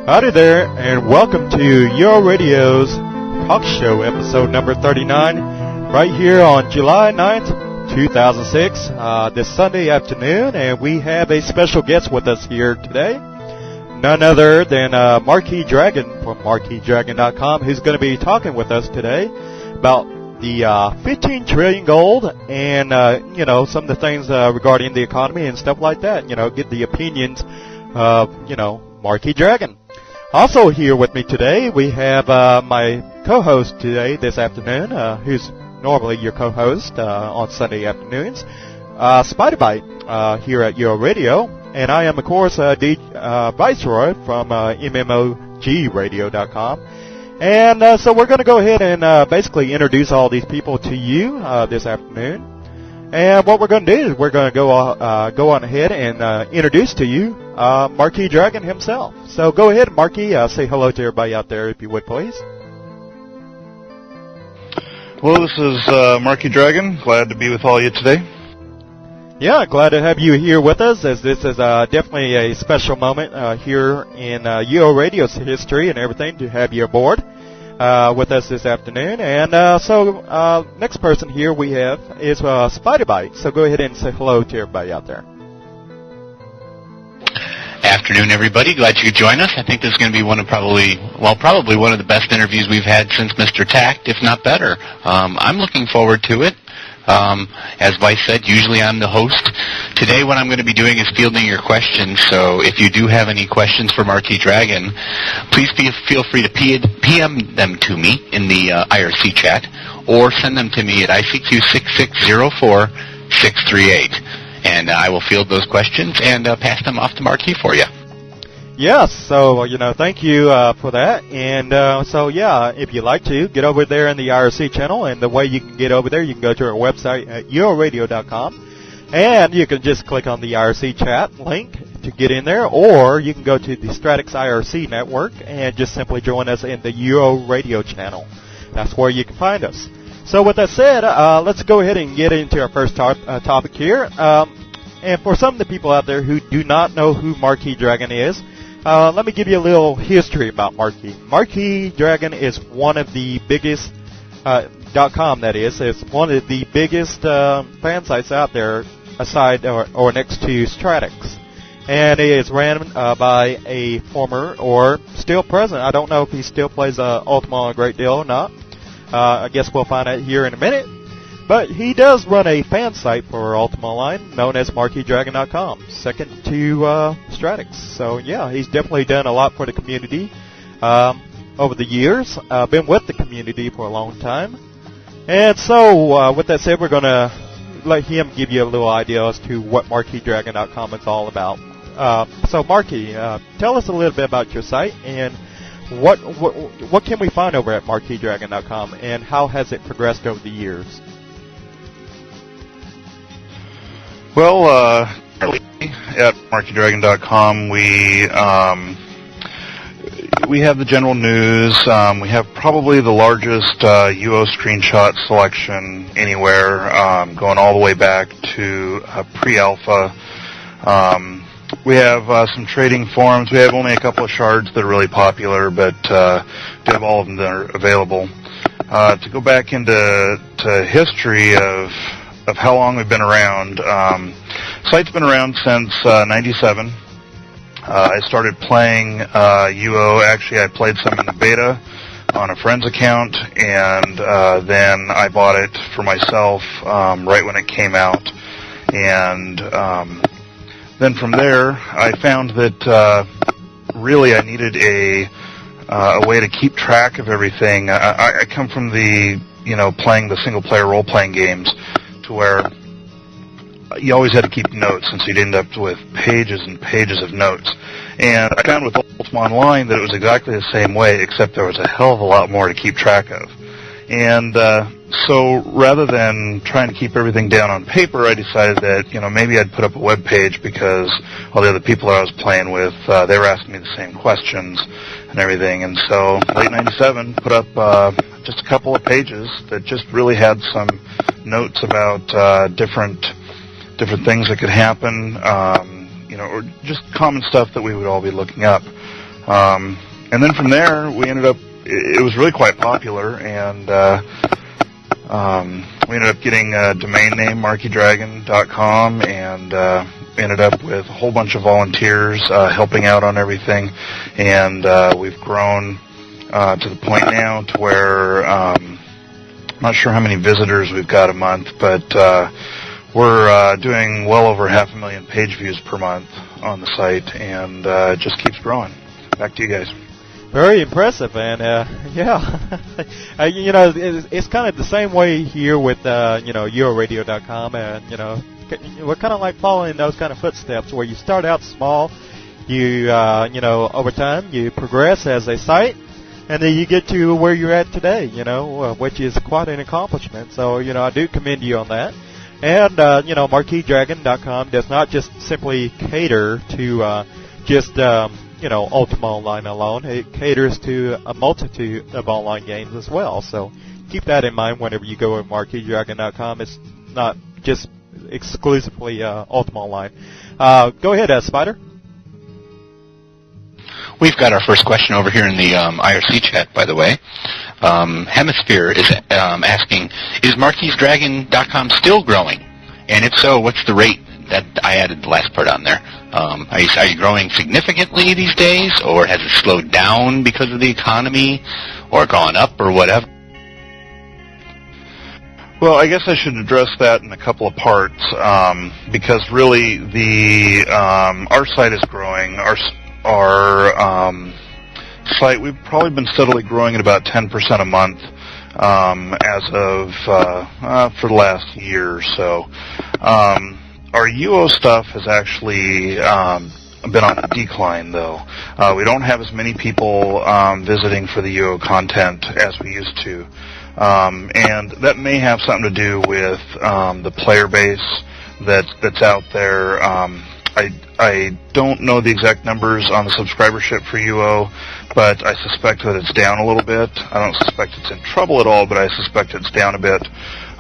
Howdy there, and welcome to UORadio's Talk Show, episode number 39, right here on July 9th, 2006, this Sunday afternoon, and we have a special guest with us here today, none other than Marquis Dragon from MarquisDragon.com, who's going to be talking with us today about the 15 trillion gold and, some of the things regarding the economy and stuff like that, get the opinions of, Marquis Dragon. Also here with me today, we have my co-host today, this afternoon, who's normally your co-host on Sunday afternoons, Spiderbite, here at UORadio. And I am, of course, Viceroy from MMOGradio.com. And so we're going to go ahead and basically introduce all these people to you this afternoon. And what we're going to do is we're going to go on ahead and introduce to you Marquis Dragon himself. So go ahead, Marquis, say hello to everybody out there, if you would, please. Hello, this is Marquis Dragon. Glad to be with all you today. Yeah, glad to have you here with us, as this is definitely a special moment here in UORadio's history and everything to have you aboard with us this afternoon. And so next person here we have is Spiderbite. So go ahead and say hello to everybody out there. Afternoon, everybody. Glad you could join us. I think this is going to be probably one of the best interviews we've had since Mr. Tact, if not better. I'm looking forward to it. As Vice said, usually I'm the host. Today what I'm going to be doing is fielding your questions, so if you do have any questions for Marquis Dragon, please feel free to PM them to me in the IRC chat, or send them to me at ICQ 6604638, and I will field those questions and pass them off to Marquis for you. Yes, so, thank you for that. And if you'd like to, get over there in the IRC channel. And the way you can get over there, you can go to our website at UORadio.com. And you can just click on the IRC chat link to get in there. Or you can go to the Stratix IRC network and just simply join us in the UORadio channel. That's where you can find us. So with that said, let's go ahead and get into our first topic here. And for some of the people out there who do not know who Marquis Dragon is, let me give you a little history about Marquis. Marquis Dragon is one of the biggest, .com that is one of the biggest fan sites out there aside or next to Stratix. And it is ran by a former or still present. I don't know if he still plays Ultima a great deal or not. I guess we'll find out here in a minute. But he does run a fan site for Ultima Online known as MarquisDragon.com, second to Stratix. So, yeah, he's definitely done a lot for the community over the years. Been with the community for a long time. And so, with that said, we're going to let him give you a little idea as to what MarquisDragon.com is all about. So, Marquis, tell us a little bit about your site and what can we find over at MarquisDragon.com, and how has it progressed over the years? Well, at MarquisDragon.com, we have the general news. We have probably the largest UO screenshot selection anywhere, going all the way back to pre-alpha. We have some trading forums. We have only a couple of shards that are really popular, but we have all of them that are available. To go back into history of how long we've been around, site's been around since 97. I started playing UO. Actually, I played some in the beta. on a friend's account, and then I bought it for myself right when it came out. And then from there, I found that really I needed a way to keep track of everything. I come from the, playing the single-player role-playing games, to where you always had to keep notes, and so you'd end up with pages and pages of notes. And I found with Ultima Online that it was exactly the same way, except there was a hell of a lot more to keep track of. And so rather than trying to keep everything down on paper, I decided that, maybe I'd put up a web page, because all the other people I was playing with, they were asking me the same questions and everything. And so late 97, put up just a couple of pages that just really had some notes about different things that could happen, or just common stuff that we would all be looking up. And then from there, we ended up, it was really quite popular, and we ended up getting a domain name, markydragon.com, and ended up with a whole bunch of volunteers helping out on everything, and we've grown to the point now to where I'm not sure how many visitors we've got a month, but we're doing well over 500,000 page views per month on the site, and it just keeps growing. Back to you guys. Very impressive, and yeah, it's kind of the same way here with UORadio.com, and we're kind of like following those kind of footsteps where you start out small, you over time you progress as a site, and then you get to where you're at today, which is quite an accomplishment. So I do commend you on that. And MarquisDragon.com does not just simply cater to just Ultima Online alone. It caters to a multitude of online games as well. So keep that in mind whenever you go to MarquisDragon.com. It's not just exclusively Ultima Online. Go ahead, Spider. We've got our first question over here in the IRC chat, by the way. Hemisphere is asking, is MarquisDragon.com still growing? And if so, what's the rate? That I added the last part on there. Are you growing significantly these days, or has it slowed down because of the economy, or gone up, or whatever? Well, I guess I should address that in a couple of parts, because really our site is growing. Our site, we've probably been steadily growing at about 10% a month as of for the last year or so. Our UO stuff has actually been on a decline, though. We don't have as many people visiting for the UO content as we used to, and that may have something to do with the player base that's out there. I don't know the exact numbers on the subscribership for UO, but I suspect that it's down a little bit. I don't suspect it's in trouble at all, but I suspect it's down a bit.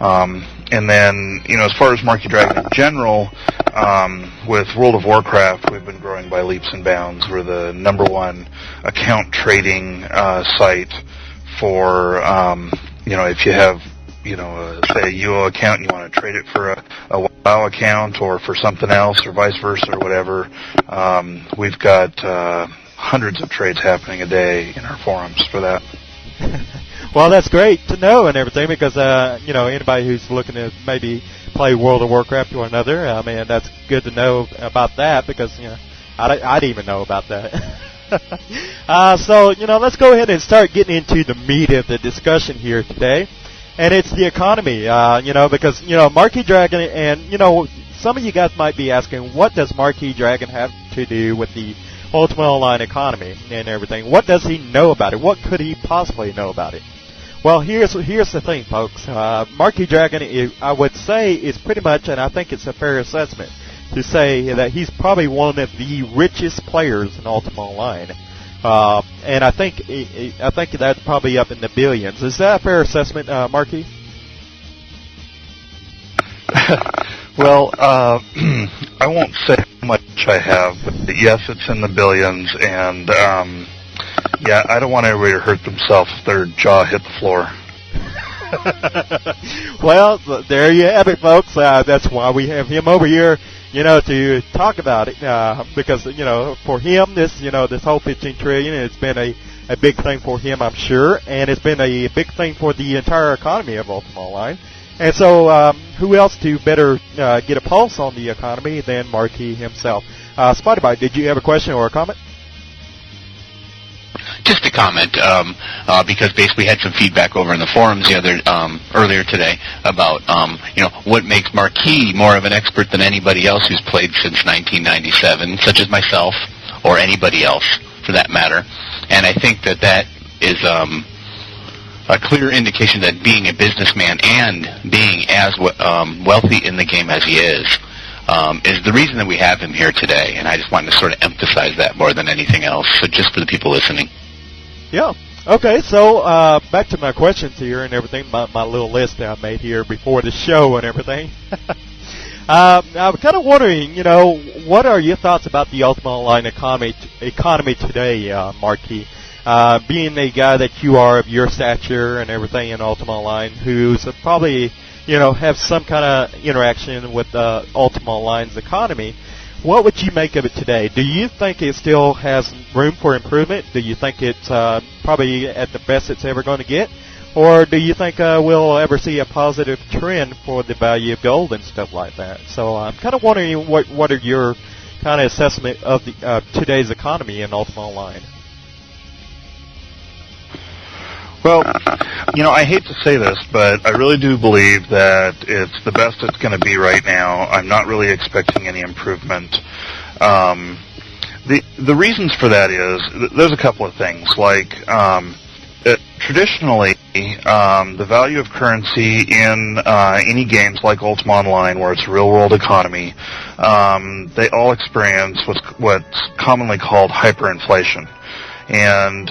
And then, as far as Marquis Dragon in general, with World of Warcraft, we've been growing by leaps and bounds. We're the number 1 account trading site for, if you have, say a UO account and you want to trade it for a WoW account or for something else or vice versa or whatever, we've got hundreds of trades happening a day in our forums for that. Well, that's great to know and everything, because anybody who's looking to maybe play World of Warcraft or another, that's good to know about that, because I didn't even know about that. So let's go ahead and start getting into the meat of the discussion here today, and it's the economy. Because Marquis Dragon, and some of you guys might be asking, what does Marquis Dragon have to do with the Ultima Online economy and everything? What does he know about it? What could he possibly know about it? Well, here's the thing, folks. Marquis Dragon, I would say, is pretty much, and I think it's a fair assessment, to say that he's probably one of the richest players in Ultima Online. And I think that's probably up in the billions. Is that a fair assessment, Marquis? Well, I won't say how much I have, but yes, it's in the billions, and yeah, I don't want everybody to hurt themselves if their jaw hit the floor. Well, there you have it, folks. That's why we have him over here to talk about it, because, for him, this whole 15 trillion, it's been a big thing for him, I'm sure, and it's been a big thing for the entire economy of Ultima Online. And so, who else to better get a pulse on the economy than Marquis himself? Spotify, did you have a question or a comment? Just a comment, because basically we had some feedback over in the forums earlier today about what makes Marquis more of an expert than anybody else who's played since 1997, such as myself or anybody else for that matter. And I think that is a clear indication that being a businessman and being as wealthy in the game as he is the reason that we have him here today. And I just wanted to sort of emphasize that more than anything else, so just for the people listening. Yeah. Okay, so back to my questions here and everything, my little list that I made here before the show and everything. I'm kind of wondering, what are your thoughts about the Ultima Online economy today, Marquis? Being a guy that you are of your stature and everything in Ultima Online, who's probably, have some kind of interaction with Ultima Online's economy, what would you make of it today? Do you think it still has room for improvement? Do you think it's probably at the best it's ever going to get? Or do you think we'll ever see a positive trend for the value of gold and stuff like that? So I'm kind of wondering what are your kind of assessment of the today's economy in Ultima Online? Well, I hate to say this, but I really do believe that it's the best it's going to be right now. I'm not really expecting any improvement. The reasons for that is, there's a couple of things. Like, traditionally, the value of currency in any games like Ultima Online, where it's a real-world economy, they all experience what's commonly called hyperinflation. And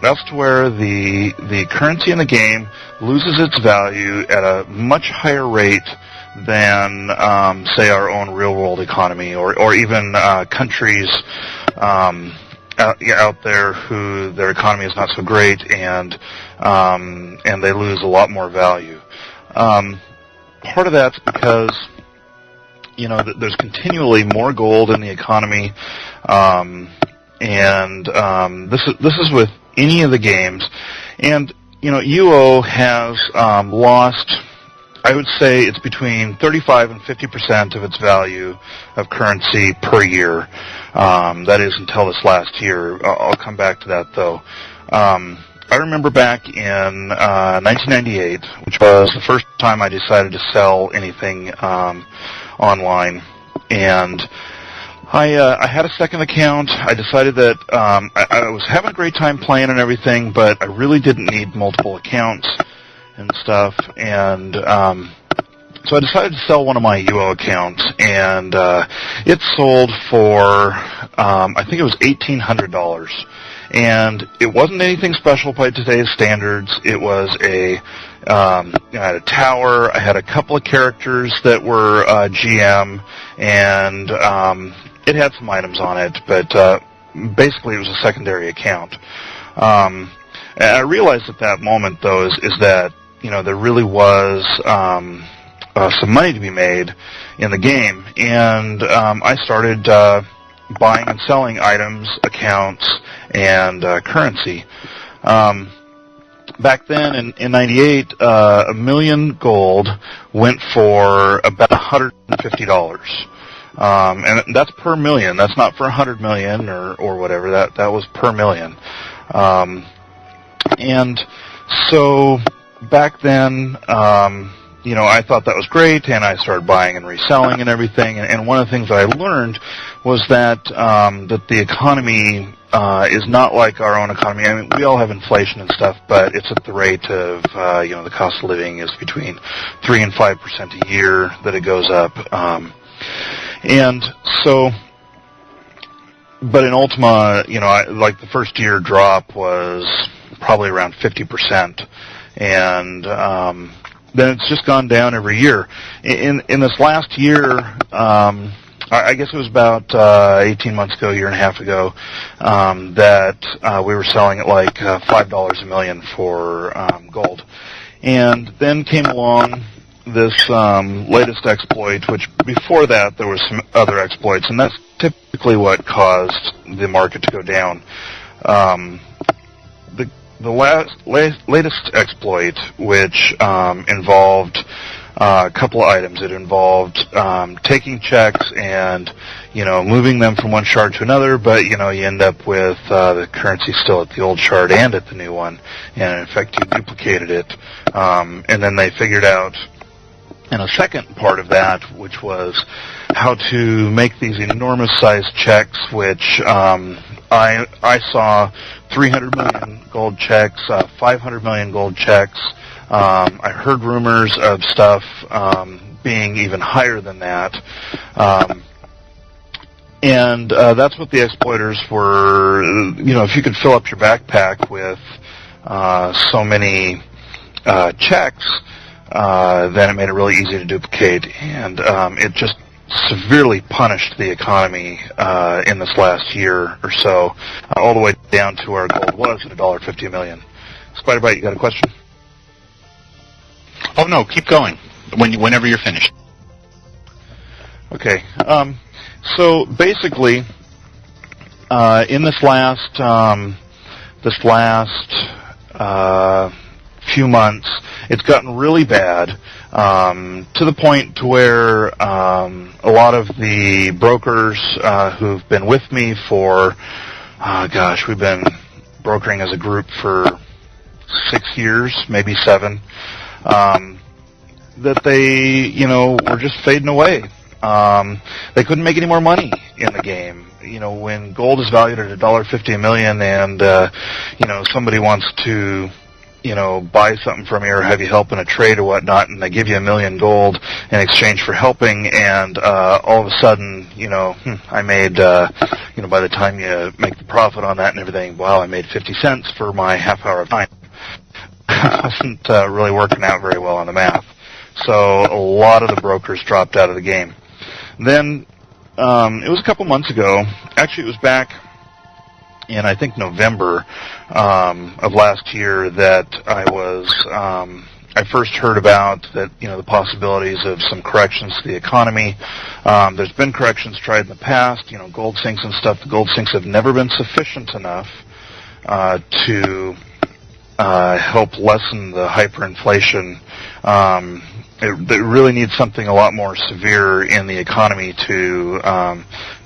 that's to where the currency in the game loses its value at a much higher rate than, say, our own real-world economy, or even countries out there who their economy is not so great, and they lose a lot more value. Part of that's because there's continually more gold in the economy, and this is with any of the games. And UO has lost, I would say it's between 35 and 50% of its value of currency per year. That is until this last year. I'll come back to that, though. I remember back in 1998, which was the first time I decided to sell anything online, and I had a second account. I decided that I was having a great time playing and everything, but I really didn't need multiple accounts and stuff, and so I decided to sell one of my UO accounts, and it sold for, I think it was $1,800. And it wasn't anything special by today's standards. It was I had a tower, I had a couple of characters that were GM, and it had some items on it, but basically it was a secondary account. And I realized at that moment, though, is that, there really was some money to be made in the game, and I started buying and selling items, accounts, and currency. Back then, in 98, 1 million gold went for about $150. And that's per million. That's not for 100 million or whatever. That was per million. And so back then, I thought that was great, and I started buying and reselling and everything. And one of the things that I learned was that the economy is not like our own economy. I mean, we all have inflation and stuff, but it's at the rate of the cost of living is between 3 and 5% a year that it goes up. And so, but in Ultima, like the first year drop was probably around 50%, and then it's just gone down every year. In this last year, I guess it was about 18 months ago, a year and a half ago, that we were selling at like $5 a million for gold. And then came along this latest exploit, which before that there were some other exploits, and that's typically what caused the market to go down. The latest exploit, which involved a couple of items. It involved taking checks and, moving them from one shard to another, but, you end up with the currency still at the old shard and at the new one, and in effect you duplicated it. And then they figured out, and a second part of that, which was how to make these enormous sized checks, which I saw 300 million gold checks, 500 million gold checks. I heard rumors of stuff being even higher than that. And that's what the exploiters were, if you could fill up your backpack with so many checks, then it made it really easy to duplicate, and it just severely punished the economy in this last year or so, all the way down to where gold was at $1.50 a million. Spider-Bite, you got a question? Oh, no, keep going, whenever you're finished. Okay, so basically, in this last few months, it's gotten really bad, to the point to where a lot of the brokers who've been with me for, we've been brokering as a group for 6 years, maybe 7, that they, were just fading away. They couldn't make any more money in the game. When gold is valued at $1.50 a million and, somebody wants to, buy something from you or have you help in a trade or whatnot, and they give you $1 million gold in exchange for helping, and all of a sudden, I made, by the time you make the profit on that and everything, wow, I made 50 cents for my half hour of time. It wasn't really working out very well on the math. So a lot of the brokers dropped out of the game. Then it was a couple months ago. Actually, it was back in, I think, November of last year that I first heard about that, the possibilities of some corrections to the economy. There's been corrections tried in the past, gold sinks and stuff. The gold sinks have never been sufficient enough to help lessen the hyperinflation. It really needs something a lot more severe in the economy to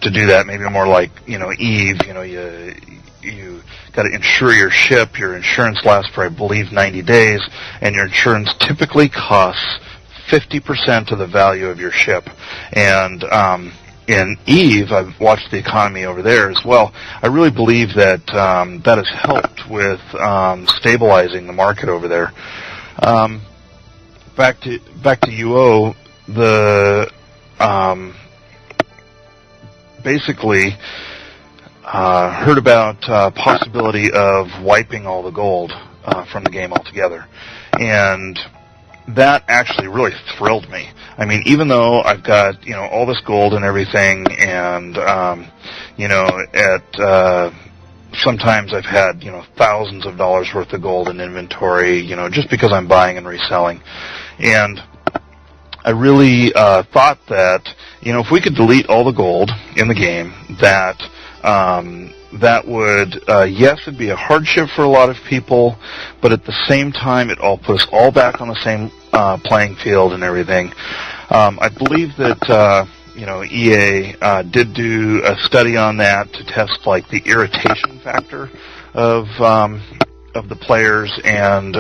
do that. Maybe more like, Eve, you got to insure your ship. Your insurance lasts for, I believe, 90 days, and your insurance typically costs 50% of the value of your ship. And in Eve, I've watched the economy over there as well. I really believe that that has helped with stabilizing the market over there. Back to UO, the basically heard about possibility of wiping all the gold from the game altogether, and that actually really thrilled me. I mean, even though I've got all this gold and everything, and sometimes I've had thousands of dollars worth of gold in inventory, just because I'm buying and reselling. And I really thought that, if we could delete all the gold in the game, that would, yes, it'd be a hardship for a lot of people, but at the same time, it all put us all back on the same playing field and everything. I believe that EA did do a study on that to test like the irritation factor of the players, and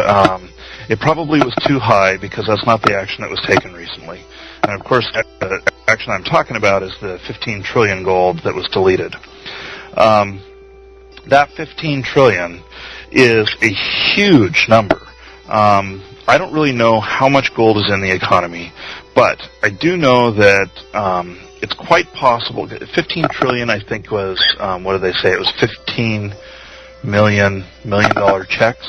it probably was too high because that's not the action that was taken recently. And of course, the action I'm talking about is the 15 trillion gold that was deleted. That 15 trillion is a huge number. I don't really know how much gold is in the economy, but I do know that it's quite possible. 15 trillion, I think, was, what did they say? It was 15 million dollar checks.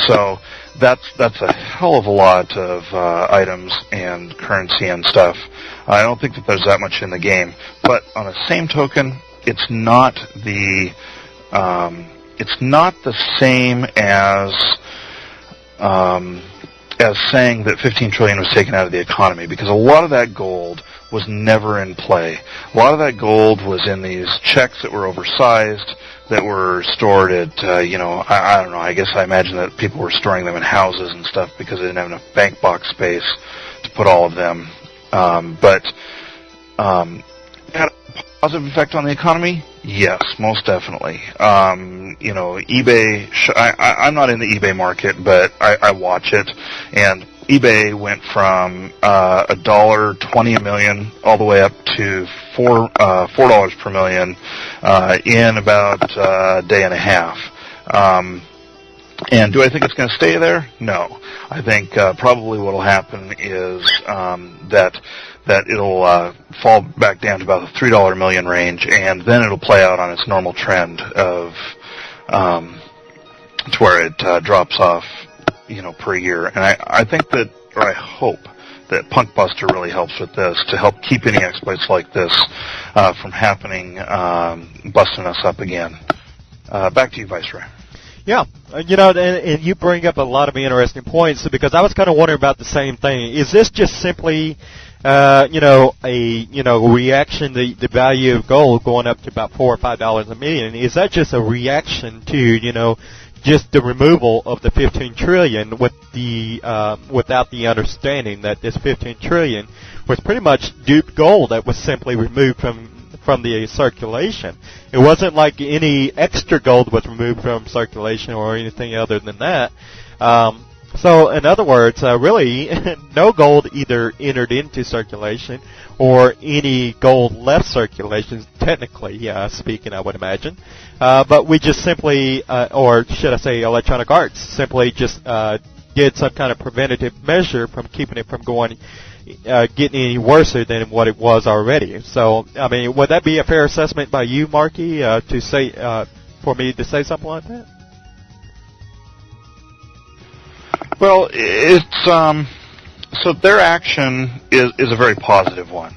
So that's a hell of a lot of items and currency and stuff. I don't think that there's that much in the game. But on the same token, it's not the same as saying that $15 trillion was taken out of the economy, because a lot of that gold was never in play. A lot of that gold was in these checks that were oversized, that were stored at, I don't know, I guess I imagine that people were storing them in houses and stuff because they didn't have enough bank box space to put all of them. But had a positive effect on the economy? Yes, most definitely. eBay, I'm not in the eBay market, but I watch it, and eBay went from $1.20 a million all the way up to $4 per million in about a day and a half. And do I think it's going to stay there? No. I think probably what will happen is that it'll fall back down to about the $3 million range, and then it'll play out on its normal trend of to where it drops off, per year. And I think that, or I hope that Punkbuster really helps with this to help keep any exploits like this from happening, busting us up again. Back to you, Viceroy. Yeah, and you bring up a lot of interesting points, because I was kind of wondering about the same thing. Is this just simply, a reaction, the value of gold going up to about $4 or $5 a million? Is that just a reaction to, just the removal of the $15 trillion with without the understanding that this $15 trillion was pretty much duped gold that was simply removed from the circulation? It wasn't like any extra gold was removed from circulation or anything other than that. So in other words, really, no gold either entered into circulation or any gold left circulation, technically speaking, I would imagine. But we just simply, or should I say Electronic Arts, simply just did some kind of preventative measure from keeping it from getting any worse than what it was already. So, I mean, would that be a fair assessment by you, Marky, to say, for me to say something like that? Well, it's so their action is a very positive one.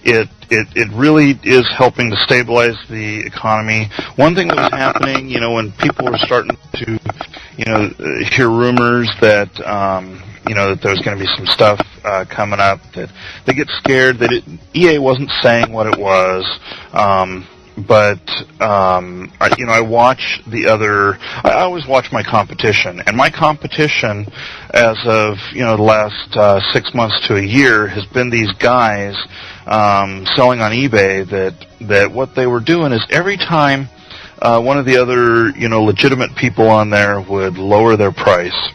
It really is helping to stabilize the economy. One thing that was happening, when people were starting to, hear rumors that, that there was going to be some stuff coming up, that they get scared that EA wasn't saying what it was. But I watch I always watch my competition, and my competition as of, the last 6 months to a year has been these guys selling on eBay that what they were doing is every time one of the other, legitimate people on there would lower their price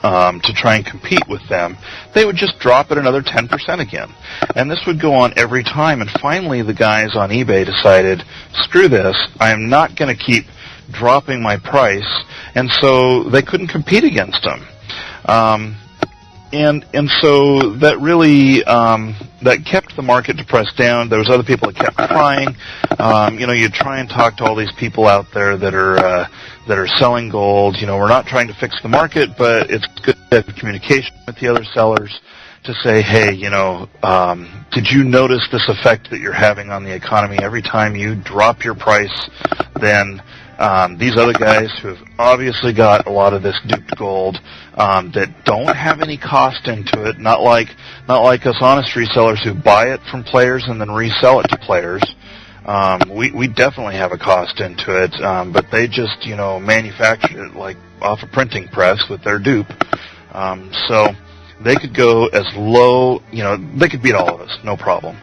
to try and compete with them, they would just drop it another 10% again. And this would go on every time. And finally, the guys on eBay decided, screw this, I am not going to keep dropping my price. And so they couldn't compete against them. And so that really, that kept the market depressed down. There was other people that kept trying. You try and talk to all these people out there that are selling gold. We're not trying to fix the market, but it's good to have communication with the other sellers to say, hey, did you notice this effect that you're having on the economy? Every time you drop your price, then these other guys who have obviously got a lot of this duped gold that don't have any cost into it, not like us honest resellers who buy it from players and then resell it to players. We definitely have a cost into it, but they just manufacture it like off a printing press with their dupe. So they could go as low, they could beat all of us, no problem.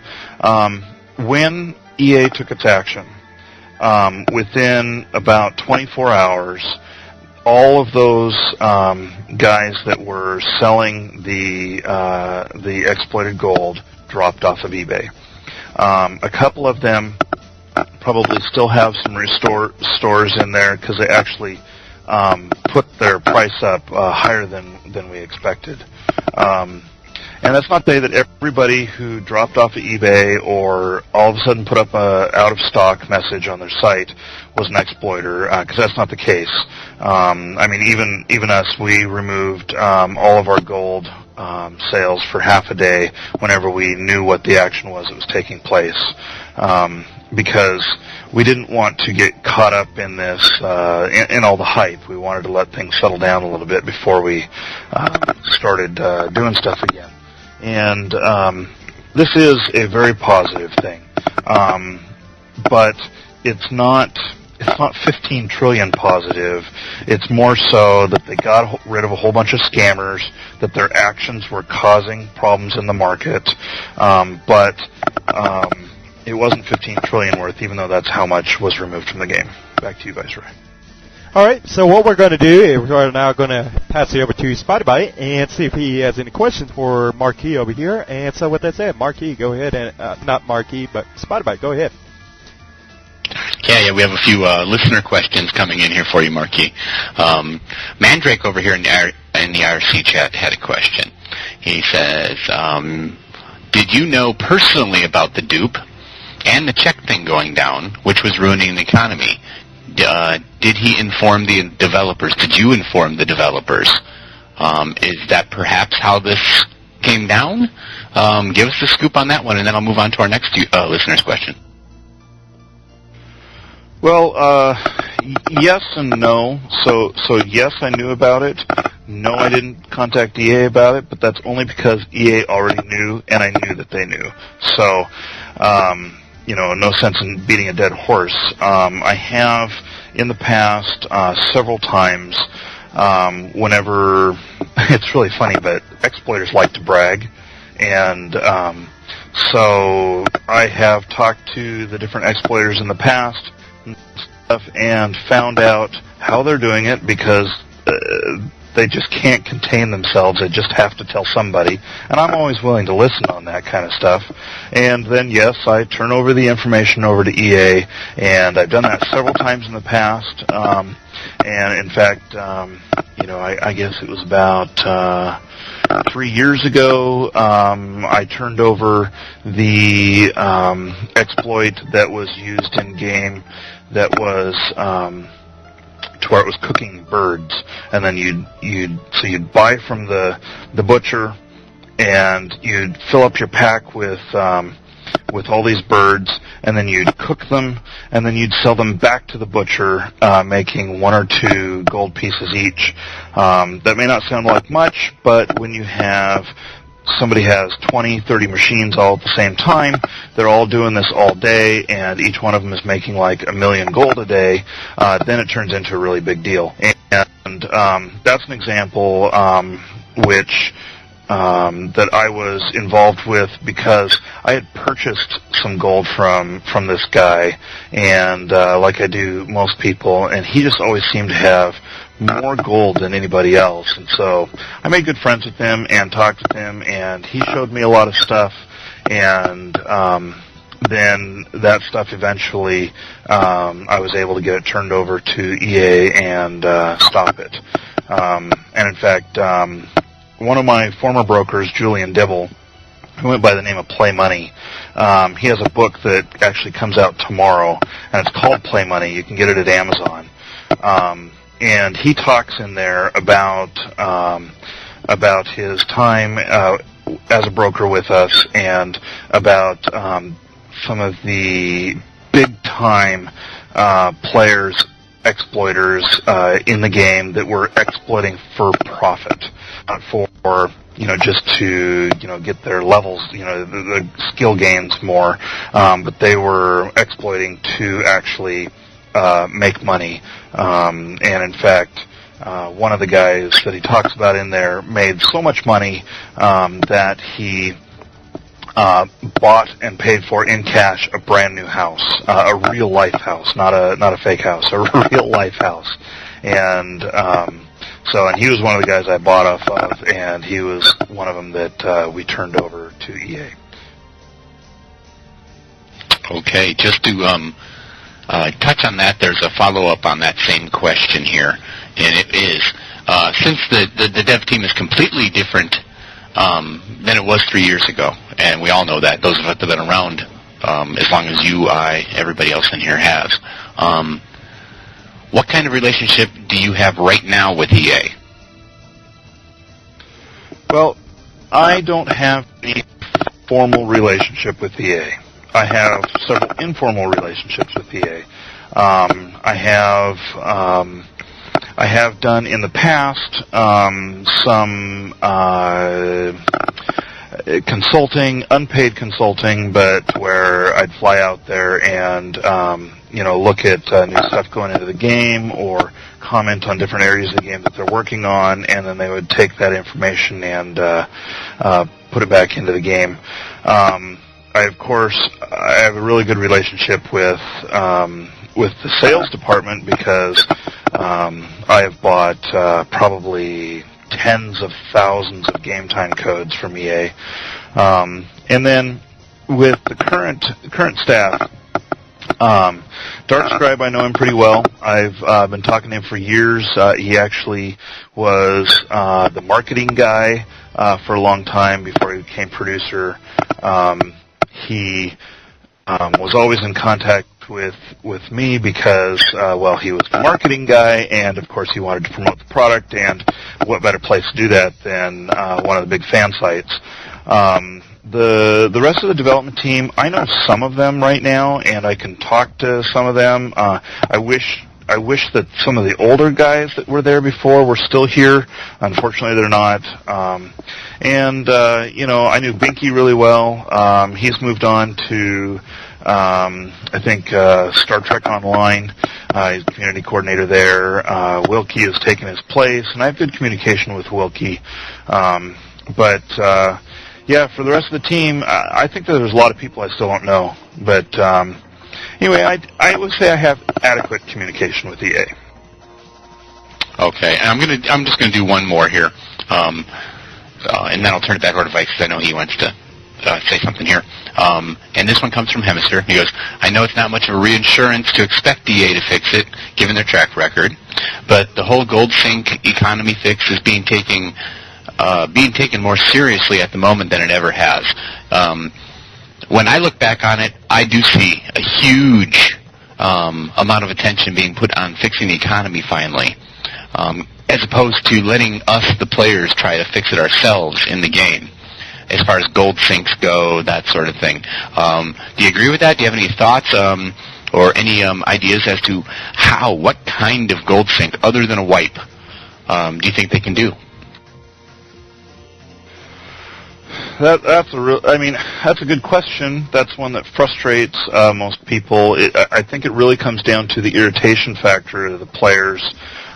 When EA took its action, within about 24 hours, all of those guys that were selling the exploited gold dropped off of eBay. A couple of them probably still have some stores in there because they actually put their price up higher than we expected. And that's not to say that everybody who dropped off of eBay or all of a sudden put up a out-of-stock message on their site was an exploiter, because that's not the case. I mean, even us, we removed all of our gold sales for half a day whenever we knew what the action was that was taking place, because we didn't want to get caught up in this, in all the hype. We wanted to let things settle down a little bit before we started doing stuff again. And this is a very positive thing, but it's not 15 trillion positive. It's more so that they got rid of a whole bunch of scammers, that their actions were causing problems in the market, but it wasn't 15 trillion worth, even though that's how much was removed from the game. Back to you, Viceroy. All right, so what we're going to do is we're now going to pass it over to SpottyBite and see if he has any questions for Marquis over here. And so with that said, Marquis, go ahead, and not Marquis, but SpottyBite, go ahead. Yeah, we have a few listener questions coming in here for you, Marquis. Mandrake over here in the IRC chat had a question. He says, did you know personally about the dupe and the check thing going down, which was ruining the economy? Did he inform the developers? Did you inform the developers? Is that perhaps how this came down? Give us the scoop on that one, and then I'll move on to our next listener's question. Well, yes and no. So yes, I knew about it. No, I didn't contact EA about it, but that's only because EA already knew, and I knew that they knew. So, no sense in beating a dead horse. I have, in the past, several times, whenever, it's really funny, but exploiters like to brag, and so I have talked to the different exploiters in the past and found out how they're doing it, because they just can't contain themselves. They just have to tell somebody, and I'm always willing to listen on that kind of stuff. And then, yes, I turn over the information over to EA, and I've done that several times in the past. And in fact, I guess it was about 3 years ago, I turned over the exploit that was used in game that was to where it was cooking birds, and then you'd buy from the butcher, and you'd fill up your pack with all these birds, and then you'd cook them, and then you'd sell them back to the butcher, making 1 or 2 gold pieces each. That may not sound like much, but when you have somebody has 20, 30 machines all at the same time, they're all doing this all day, and each one of them is making like 1 million gold a day, then it turns into a really big deal. And that's an example which that I was involved with, because I had purchased some gold from this guy, and like I do most people, and he just always seemed to have more gold than anybody else. And so I made good friends with him and talked with him, and he showed me a lot of stuff, and then that stuff eventually I was able to get it turned over to EA and stop it. And in fact, one of my former brokers, Julian Dibble, who went by the name of Play Money, he has a book that actually comes out tomorrow, and it's called Play Money. You can get it at Amazon. And he talks in there about his time as a broker with us, and about some of the big-time players, exploiters in the game that were exploiting for profit, not for just to get their levels, the skill gains more, but they were exploiting to actually make money. And in fact, one of the guys that he talks about in there made so much money that he bought and paid for in cash a brand new house, a real life house, not a fake house, a real life house. And and he was one of the guys I bought off of, and he was one of them that we turned over to EA. Okay, just to touch on that, there's a follow-up on that same question here, and it is, since the dev team is completely different than it was 3 years ago, and we all know that, those of us that have been around as long as you, I, everybody else in here has, what kind of relationship do you have right now with EA? Well, I don't have any formal relationship with EA. I have several informal relationships with EA. I have done in the past some consulting, unpaid consulting, but where I'd fly out there and look at new stuff going into the game or comment on different areas of the game that they're working on, and then they would take that information and put it back into the game. I have a really good relationship with the sales department because I have bought probably tens of thousands of game time codes from EA. And then with the current staff, Darkscribe, I know him pretty well. I've been talking to him for years. He actually was the marketing guy for a long time before he became producer. He was always in contact with me because, he was the marketing guy, and of course he wanted to promote the product, and what better place to do that than one of the big fan sites. The rest of the development team, I know some of them right now, and I can talk to some of them. I wish that some of the older guys that were there before were still here. Unfortunately, they're not. I knew Binky really well. He's moved on to, I think, Star Trek Online. He's the community coordinator there. Wilkie has taken his place, and I have good communication with Wilkie. For the rest of the team, I think that there's a lot of people I still don't know. But anyway, I would say I have adequate communication with EA. Okay, and I'm just gonna do one more here, and then I'll turn it back over to Vice because I know he wants to say something here. And this one comes from Hemister. He goes, I know it's not much of a reinsurance to expect EA to fix it, given their track record, but the whole gold sync economy fix is being taken more seriously at the moment than it ever has. When I look back on it, I do see a huge amount of attention being put on fixing the economy finally, as opposed to letting us, the players, try to fix it ourselves in the game, as far as gold sinks go, that sort of thing. Do you agree with that? Do you have any thoughts or any ideas as to what kind of gold sink, other than a wipe, do you think they can do? That's a good question. That's one that frustrates most people. I think it really comes down to the irritation factor of the players.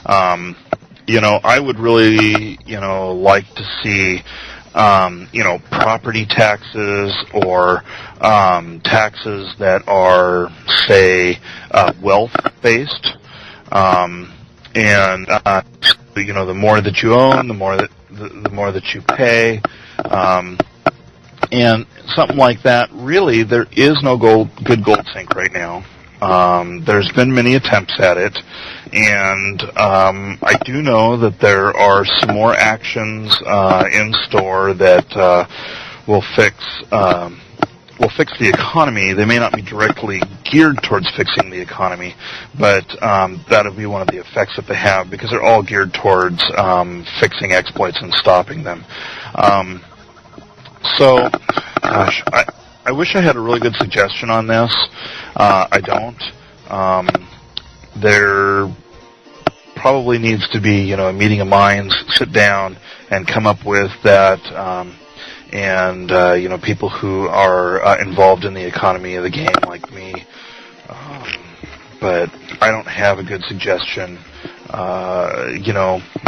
I would really, like to see, property taxes or taxes that are, say, wealth-based. The more that you own, the more that you pay. And something like that, really, there is no good gold sink right now. There's been many attempts at it, and I do know that there are some more actions in store that will fix the economy. They may not be directly geared towards fixing the economy, but that'll be one of the effects that they have, because they're all geared towards fixing exploits and stopping them. I wish I had a really good suggestion on this. I don't. There probably needs to be, a meeting of minds, sit down and come up with that, people who are involved in the economy of the game like me. But I don't have a good suggestion.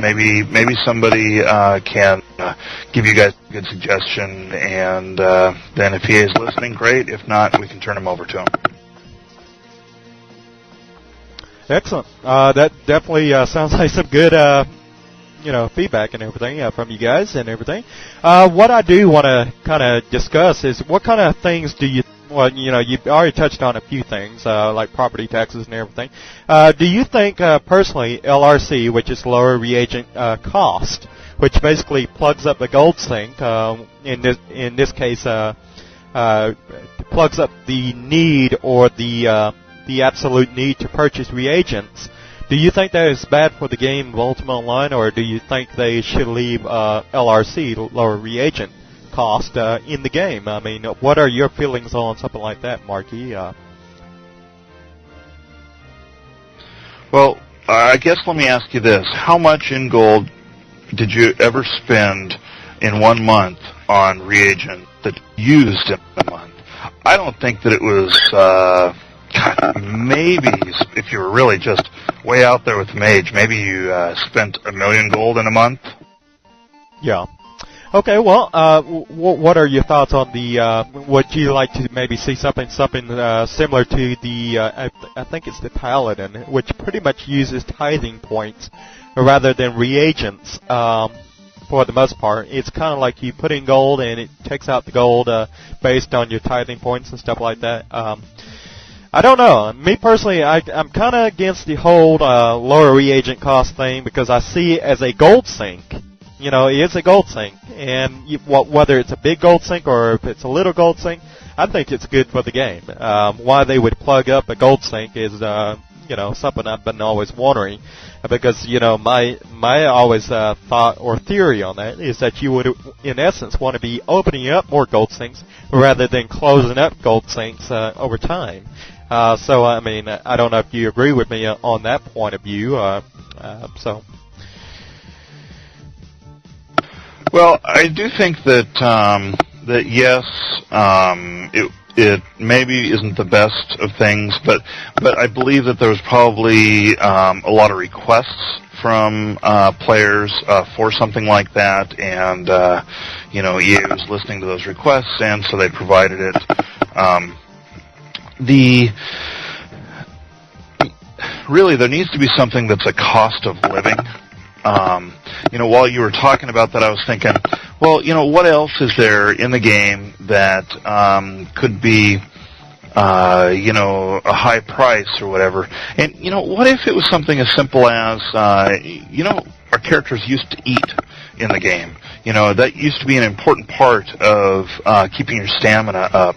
Maybe somebody can give you guys a good suggestion, and then if he is listening, great. If not, we can turn him over to him. Excellent. That definitely sounds like some good, feedback and everything from you guys and everything. What I do want to kind of discuss is what kind of things do you you've already touched on a few things, like property taxes and everything. Do you think, personally, LRC, which is lower reagent cost, which basically plugs up the gold sink, in this case, plugs up the need or the absolute need to purchase reagents, Do you think that is bad for the game of Ultima Online, or do you think they should leave LRC, lower reagent cost, in the game? I mean, what are your feelings on something like that, Marky? Well, I guess let me ask you this. How much in gold did you ever spend in 1 month on reagent that you used in a month? I don't think that it was, maybe if you were really just way out there with Mage, maybe you spent 1 million gold in a month. Yeah. Okay, well, what are your thoughts on the, would you like to maybe see something similar to the, I think it's the Paladin, which pretty much uses tithing points rather than reagents, for the most part. It's kind of like you put in gold and it takes out the gold, based on your tithing points and stuff like that. I don't know. Me personally, I'm kind of against the whole, lower reagent cost thing because I see it as a gold sink. You know, it is a gold sink, and whether it's a big gold sink or if it's a little gold sink, I think it's good for the game. Why they would plug up a gold sink is, something I've been always wondering, because, my always thought or theory on that is that you would, in essence, want to be opening up more gold sinks rather than closing up gold sinks over time. So, I mean, I don't know if you agree with me on that point of view. Well, I do think that that yes, it maybe isn't the best of things, but I believe that there was probably a lot of requests from players for something like that, and EA was listening to those requests, and so they provided it. Really, there needs to be something that's a cost of living. While you were talking about that, I was thinking, well, what else is there in the game that could be, a high price or whatever? And, what if it was something as simple as, our characters used to eat in the game. That used to be an important part of keeping your stamina up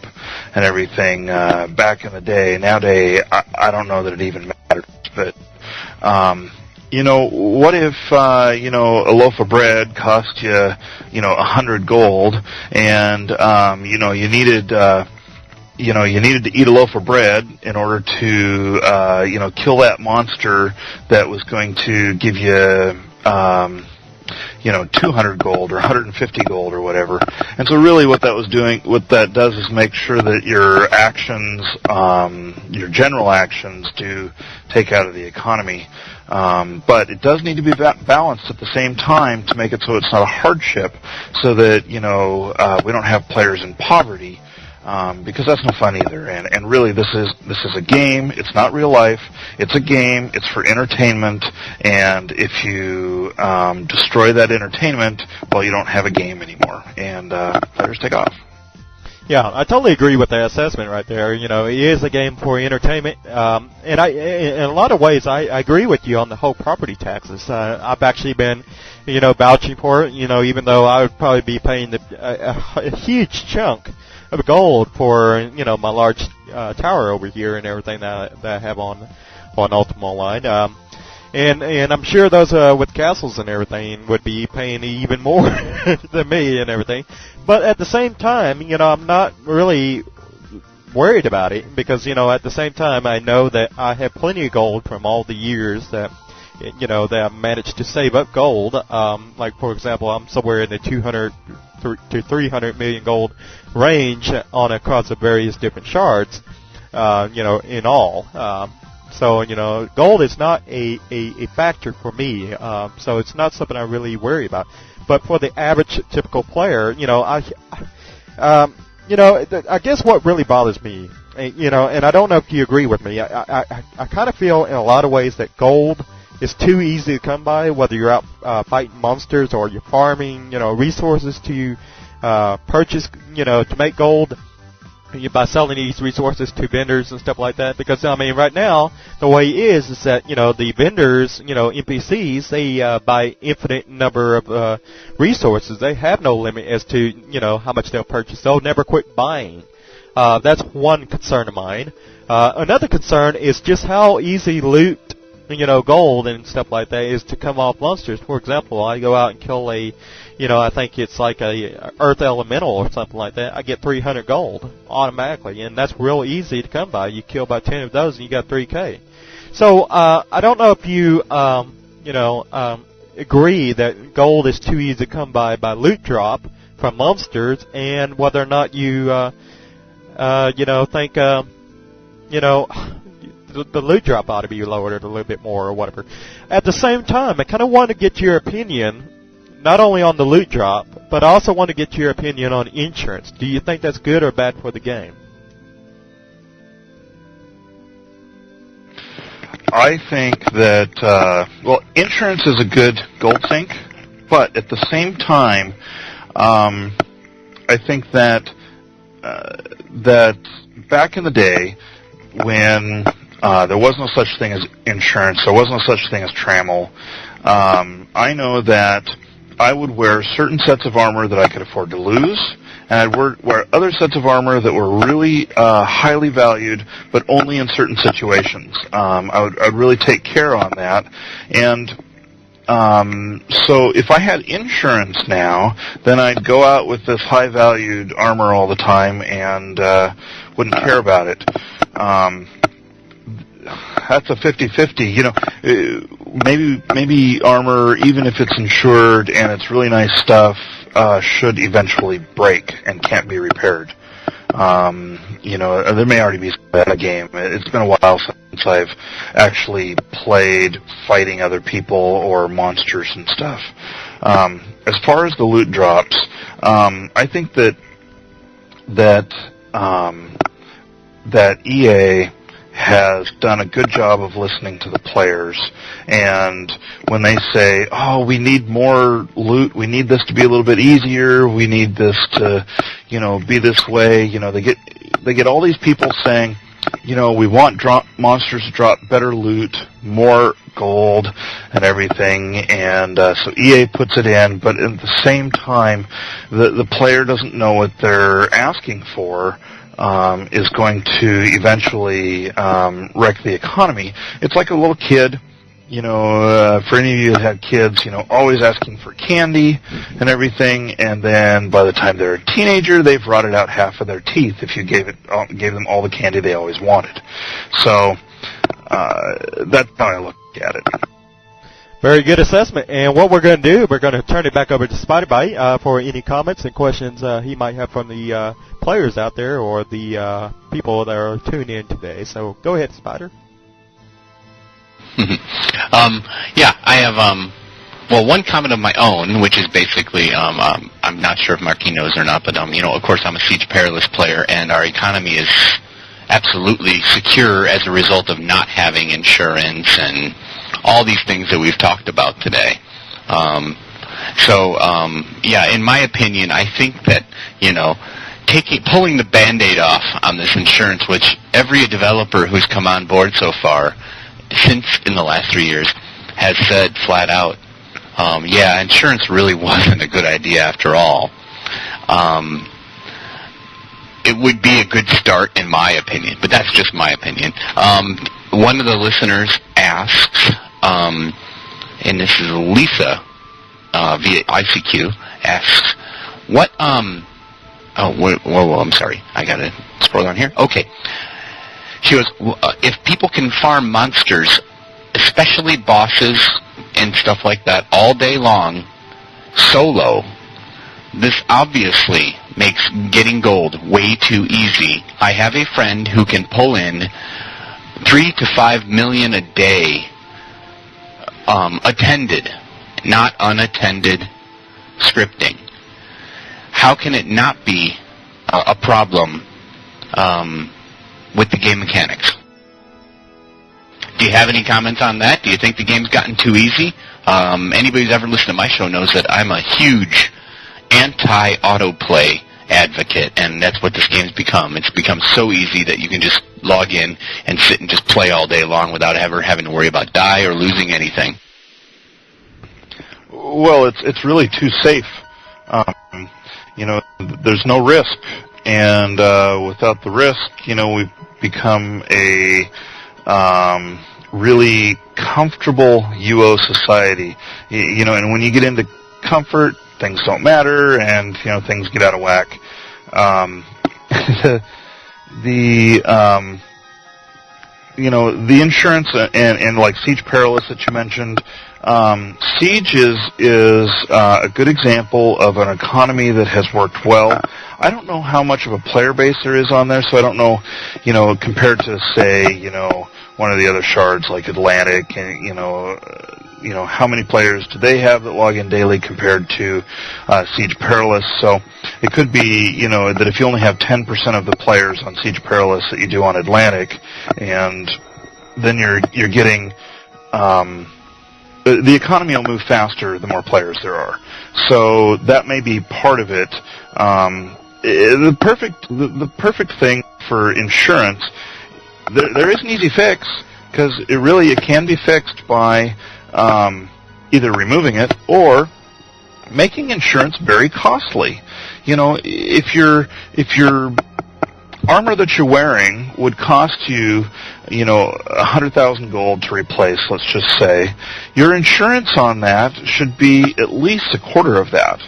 and everything back in the day. Nowadays, I don't know that it even matters, but... what if, a loaf of bread cost you, 100 gold, and, you needed to eat a loaf of bread in order to, kill that monster that was going to give you, 200 gold or 150 gold or whatever. And so really what that does is make sure that your actions, your general actions do take out of the economy. But it does need to be balanced at the same time to make it so it's not a hardship, so that, we don't have players in poverty. Because that's no fun either. And really, this is a game. It's not real life. It's a game. It's for entertainment. And if you destroy that entertainment, well, you don't have a game anymore. And players take off. Yeah, I totally agree with that assessment right there. It is a game for entertainment. And in a lot of ways, I agree with you on the whole property taxes. I've actually been, vouching for it. Even though I would probably be paying a huge chunk of gold for, my large tower over here and everything that I have on Ultima Online. And I'm sure those with castles and everything would be paying even more than me and everything. But at the same time, I'm not really worried about it because, at the same time, I know that I have plenty of gold from all the years that, that I managed to save up gold. Like, for example, I'm somewhere in the 200 to 300 million gold range across the various different shards, in all. So, gold is not a factor for me, so it's not something I really worry about. But for the average typical player, I guess what really bothers me, and I don't know if you agree with me, I kind of feel in a lot of ways that gold is too easy to come by, whether you're out fighting monsters or you're farming, resources to purchase, to make gold by selling these resources to vendors and stuff like that. Because, right now, the way it is that, the vendors, NPCs, they buy infinite number of resources. They have no limit as to, how much they'll purchase. They'll never quit buying. That's one concern of mine. Another concern is just how easy loot gold and stuff like that is to come off monsters. For example, I go out and kill a, I think it's like a Earth Elemental or something like that. I get 300 gold automatically, and that's real easy to come by. You kill about 10 of those, and you got 3K. So I don't know if you, agree that gold is too easy to come by loot drop from monsters, and whether or not you, think, the loot drop ought to be lowered a little bit more or whatever. At the same time, I kind of want to get your opinion, not only on the loot drop, but I also want to get your opinion on insurance. Do you think that's good or bad for the game? I think that, insurance is a good gold sink, but at the same time, I think that that back in the day when there was no such thing as insurance, there was no such thing as trammel, I know that I would wear certain sets of armor that I could afford to lose, and I'd wear other sets of armor that were really highly valued, but only in certain situations. I'd really take care on that, and so if I had insurance now, then I'd go out with this high-valued armor all the time and wouldn't care about it. That's a 50-50. Maybe armor, even if it's insured and it's really nice stuff, should eventually break and can't be repaired. There may already be a game. It's been a while since I've actually played fighting other people or monsters and stuff. As far as the loot drops, I think that EA has done a good job of listening to the players, and when they say, oh, we need more loot, we need this to be a little bit easier, we need this to, be this way, they get all these people saying, we want monsters to drop better loot, more gold, and everything, and so EA puts it in, but at the same time, the player doesn't know what they're asking for, is going to eventually wreck the economy. It's like a little kid, for any of you that have kids, always asking for candy and everything, and then by the time they're a teenager, they've rotted out half of their teeth if you gave them all the candy they always wanted. So that's how I look at it. Very good assessment. And what we're going to do, we're going to turn it back over to Spider-Bite for any comments and questions he might have from the players out there or the people that are tuned in today. So go ahead, Spider. I have one comment of my own, which is basically I'm not sure if Marquis knows or not, but of course I'm a Siege Perilous player, and our economy is absolutely secure as a result of not having insurance and all these things that we've talked about today. In my opinion, I think that, pulling the Band-Aid off on this insurance, which every developer who's come on board so far, since in the last 3 years, has said flat out, insurance really wasn't a good idea after all. It would be a good start in my opinion, but that's just my opinion. One of the listeners asks, and this is Lisa via ICQ, asks, what, I'm sorry, I got to scroll down here. Okay. She goes, if people can farm monsters, especially bosses and stuff like that, all day long, solo, this obviously makes getting gold way too easy. I have a friend who can pull in 3 to 5 million a day, attended, not unattended scripting. How can it not be a problem with the game mechanics? Do you have any comments on that? Do you think the game's gotten too easy? Anybody who's ever listened to my show knows that I'm a huge anti-autoplay advocate, and that's what this game's become. It's become so easy that you can just log in and sit and just play all day long without ever having to worry about die or losing anything. Well, it's really too safe. There's no risk, and without the risk, we've become a really comfortable UO society. And when you get into comfort, things don't matter, and things get out of whack. The insurance and like Siege Perilous that you mentioned. Siege is a good example of an economy that has worked well. I don't know how much of a player base there is on there, so I don't know, compared to say, one of the other shards like Atlantic, and how many players do they have that log in daily compared to Siege Perilous. So it could be, that if you only have 10% of the players on Siege Perilous that you do on Atlantic, and then you're getting the economy will move faster the more players there are. So that may be part of it. The perfect thing for insurance, there is an easy fix, because it can be fixed by either removing it or making insurance very costly. If your armor that you're wearing would cost you, 100,000 gold to replace, let's just say, your insurance on that should be at least a quarter of that.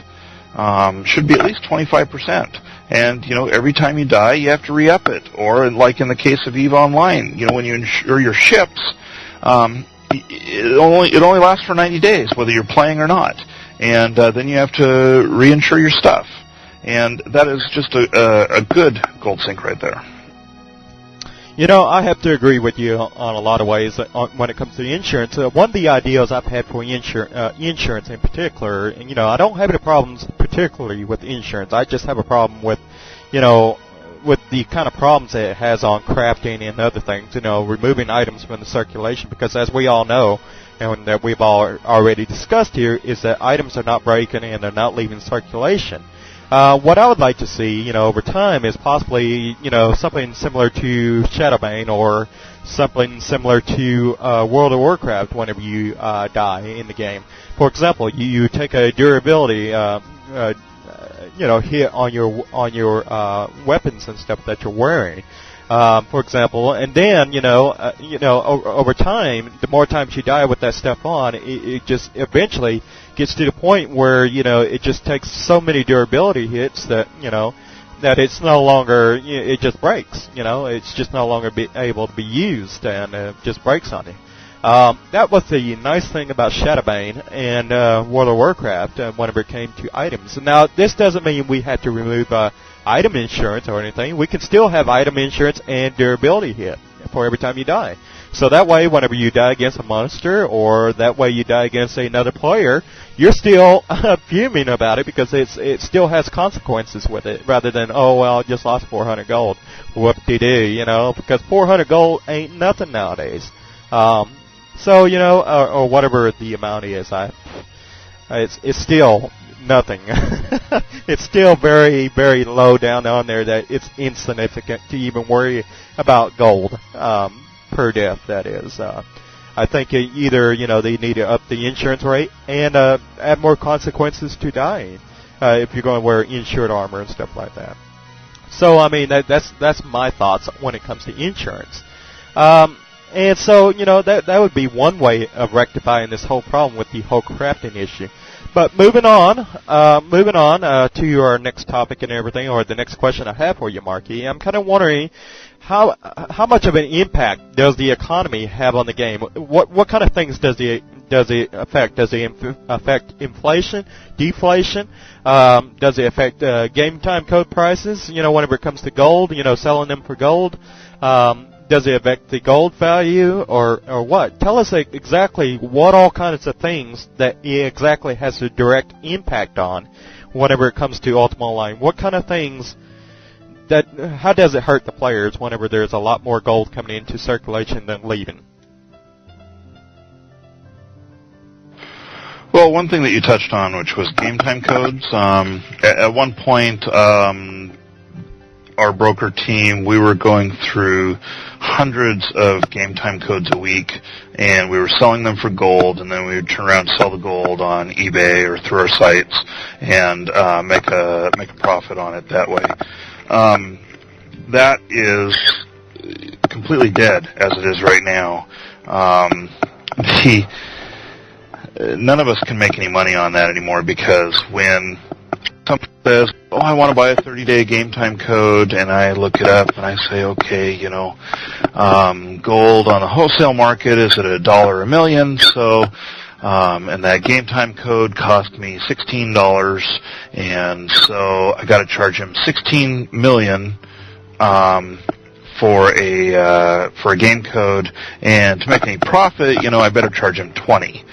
Should be at least 25%. And, every time you die, you have to re-up it. Or, like in the case of EVE Online, when you insure your ships, it only lasts for 90 days, whether you're playing or not. And then you have to reinsure your stuff. And that is just a good gold sink right there. I have to agree with you on a lot of ways when it comes to the insurance. One of the ideas I've had for insurance in particular, and, I don't have any problems particularly with insurance. I just have a problem with, with the kind of problems that it has on crafting and other things, removing items from the circulation, because as we all know, and that we've all already discussed here, is that items are not breaking and they're not leaving circulation. What I would like to see, over time is possibly, something similar to Shadowbane or something similar to World of Warcraft whenever you die in the game. For example, you take a durability, hit on your weapons and stuff that you're wearing. For example, and then, over time, the more times you die with that stuff on, it just eventually gets to the point where, it just takes so many durability hits that, that it's no longer, it just breaks, it's just no longer able to be used, and it just breaks on you. That was the nice thing about Shadowbane and World of Warcraft whenever it came to items. Now, this doesn't mean we had to remove item insurance or anything. We can still have item insurance and durability hit for every time you die. So that way, whenever you die against a monster, or that way you die against another player, you're still fuming about it, because it still has consequences with it, rather than, oh, well, I just lost 400 gold. Whoop-de-doo, because 400 gold ain't nothing nowadays. So, or whatever the amount is, it's still nothing. It's still very, very low down on there that it's insignificant to even worry about gold. Per death, that is. I think either, they need to up the insurance rate and add more consequences to dying if you're going to wear insured armor and stuff like that. So, I mean, that's my thoughts when it comes to insurance. And so, that would be one way of rectifying this whole problem with the whole crafting issue. But moving on to our next topic and everything, or the next question I have for you, Marky, I'm kind of wondering how much of an impact does the economy have on the game? What kind of things does it affect? Does it affect inflation, deflation? Does it affect game time code prices? Whenever it comes to gold, selling them for gold. Does it affect the gold value, or what? Tell us exactly what all kinds of things that it exactly has a direct impact on whenever it comes to Ultima Online. What kind of things how does it hurt the players whenever there's a lot more gold coming into circulation than leaving? Well, one thing that you touched on, which was game time codes. At one point, our broker team, we were going through hundreds of game time codes a week, and we were selling them for gold, and then we would turn around and sell the gold on eBay or through our sites and make a profit on it that way. That is completely dead as it is right now. None of us can make any money on that anymore, because when someone says, "Oh, I want to buy a 30-day game time code," and I look it up and I say, "Okay, gold on the wholesale market is at $1 a million, so." And that game time code cost me $16, and so I got to charge him $16 million for a game code, and to make any profit, I better charge him 20,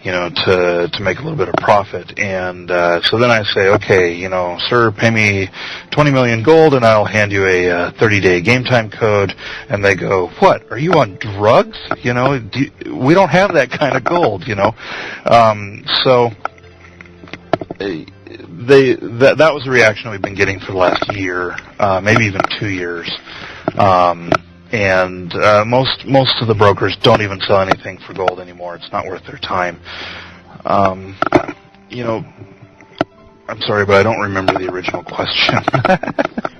to make a little bit of profit. And so then I say, "Okay, sir, pay me 20 million gold, and I'll hand you a 30-day game time code." And they go, "What? Are you on drugs? We don't have that kind of gold, So that was the reaction we've been getting for the last year, maybe even 2 years. And most of the brokers don't even sell anything for gold anymore. It's not worth their time. I'm sorry, but I don't remember the original question.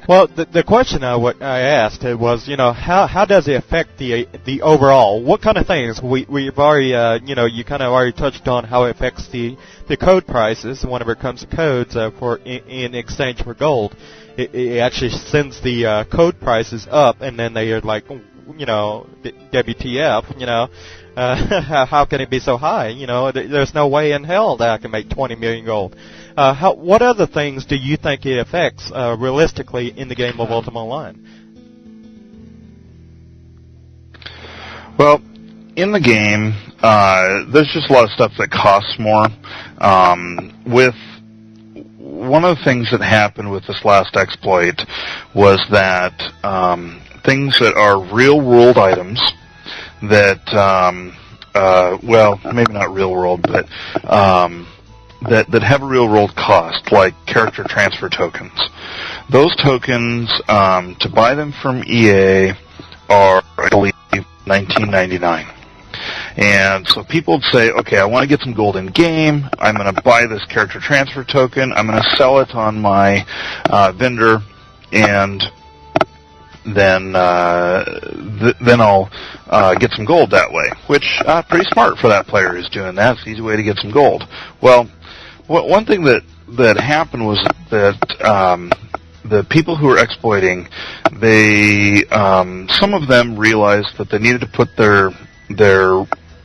Well, the question I asked was, how does it affect the overall? What kind of things we've already, you kind of already touched on how it affects the code prices whenever it comes to codes in exchange for gold. It actually sends the code prices up, and then they are like, WTF, how can it be so high? There's no way in hell that I can make 20 million gold. What other things do you think it affects realistically in the game of Ultima Online? Well, in the game, there's just a lot of stuff that costs more. With one of the things that happened with this last exploit was that things that are real-world items that, maybe not real-world, but that have a real-world cost, like character transfer tokens. Those tokens, to buy them from EA, are, I believe, $19.99. And so people would say, "Okay, I want to get some gold in game. I'm going to buy this character transfer token. I'm going to sell it on my vendor, and then I'll get some gold that way." Which pretty smart for that player who's doing that. It's an easy way to get some gold. Well, one thing that happened was that the people who were exploiting, they some of them realized that they needed to put their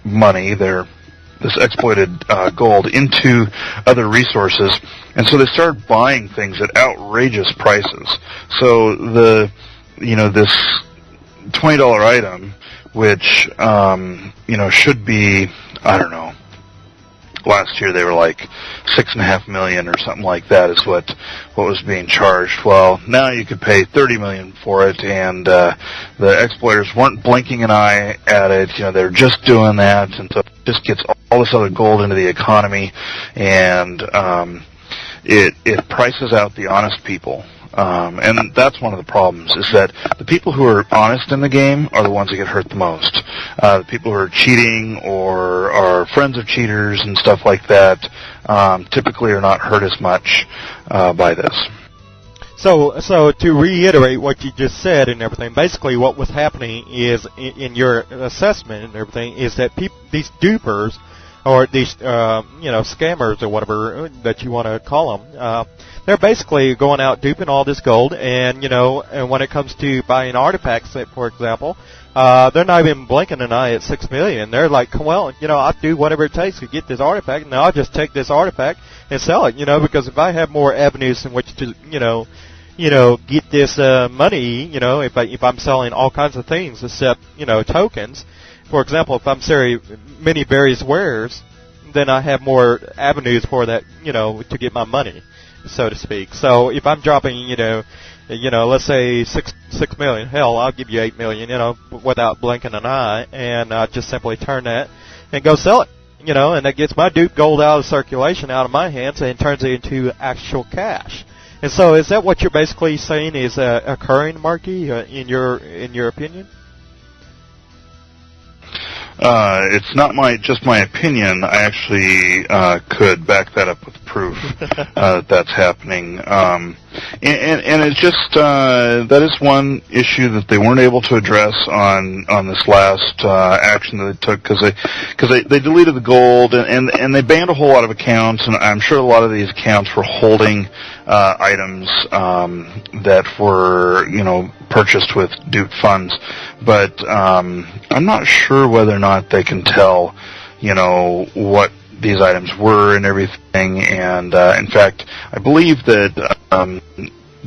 money, this exploited gold, into other resources, and so they started buying things at outrageous prices. So this $20 item, which should be, I don't know, last year they were like $6.5 million or something like that is what was being charged. Well, now you could pay $30 million for it, and the exploiters weren't blinking an eye at it. They're just doing that, and so it just gets all this other gold into the economy, and it prices out the honest people. And that's one of the problems, is that the people who are honest in the game are the ones that get hurt the most. The people who are cheating or are friends of cheaters and stuff like that typically are not hurt as much by this. So to reiterate what you just said and everything, basically what was happening is, in your assessment and everything, is that these dupers, or these scammers or whatever that you want to call them, they're basically going out duping all this gold, and and when it comes to buying artifacts, for example, they're not even blinking an eye at 6 million. They're like, well, I'll do whatever it takes to get this artifact, and I'll just take this artifact and sell it, because if I have more avenues in which to, get this money, if I'm selling all kinds of things except, tokens. For example, if I'm selling many various wares, then I have more avenues for that, to get my money, so to speak. So if I'm dropping, let's say 6 million, hell, I'll give you 8 million, without blinking an eye, and just simply turn that and go sell it, and that gets my dupe gold out of circulation, out of my hands, and turns it into actual cash. And so, is that what you're basically saying is occurring, Marky, in your opinion? It's not just my opinion. I actually could back that up with proof that that's happening. And it's just that is one issue that they weren't able to address on this last action that they took, because they deleted the gold and they banned a whole lot of accounts, and I'm sure a lot of these accounts were holding items that were purchased with duped funds, but I'm not sure whether or not they can tell what these items were and everything, and in fact, I believe that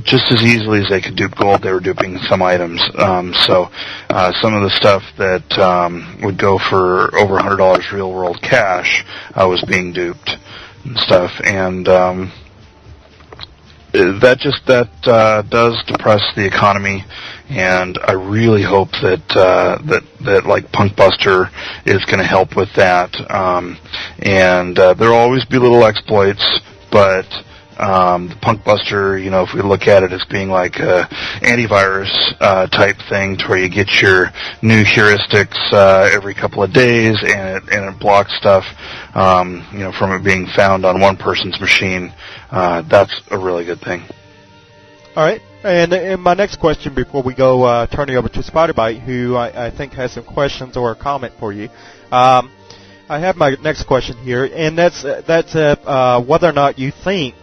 just as easily as they could dupe gold, they were duping some items. So some of the stuff that would go for over $100 real-world cash was being duped and stuff, and that does depress the economy. And I really hope that like Punkbuster is going to help with that. And there'll always be little exploits, but the Punkbuster, if we look at it as being like a antivirus type thing, to where you get your new heuristics every couple of days, and it blocks stuff from it being found on one person's machine. That's a really good thing. All right. And my next question before we go turning over to Spider-Bite, who I think has some questions or a comment for you. I have my next question here, and that's whether or not you think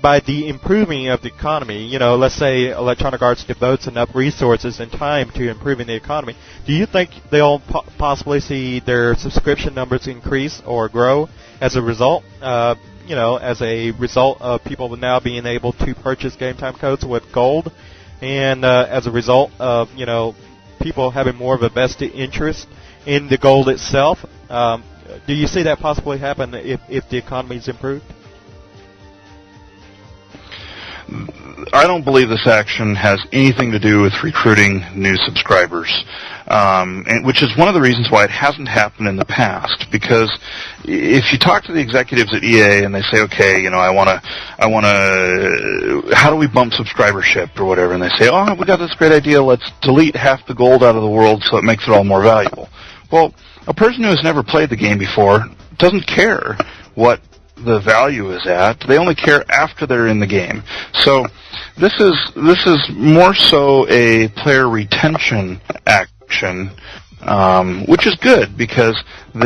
by the improving of the economy, let's say Electronic Arts devotes enough resources and time to improving the economy, do you think they'll possibly see their subscription numbers increase or grow as a result? As a result of people now being able to purchase game time codes with gold, and as a result of, people having more of a vested interest in the gold itself. Do you see that possibly happen if the economy is improved? I don't believe this action has anything to do with recruiting new subscribers, and which is one of the reasons why it hasn't happened in the past. Because if you talk to the executives at EA and they say, okay, I want to, how do we bump subscribership or whatever? And they say, oh, we got this great idea. Let's delete half the gold out of the world so it makes it all more valuable. Well, a person who has never played the game before doesn't care what the value is at. They only care after they're in the game. So this is more so a player retention action, which is good, because once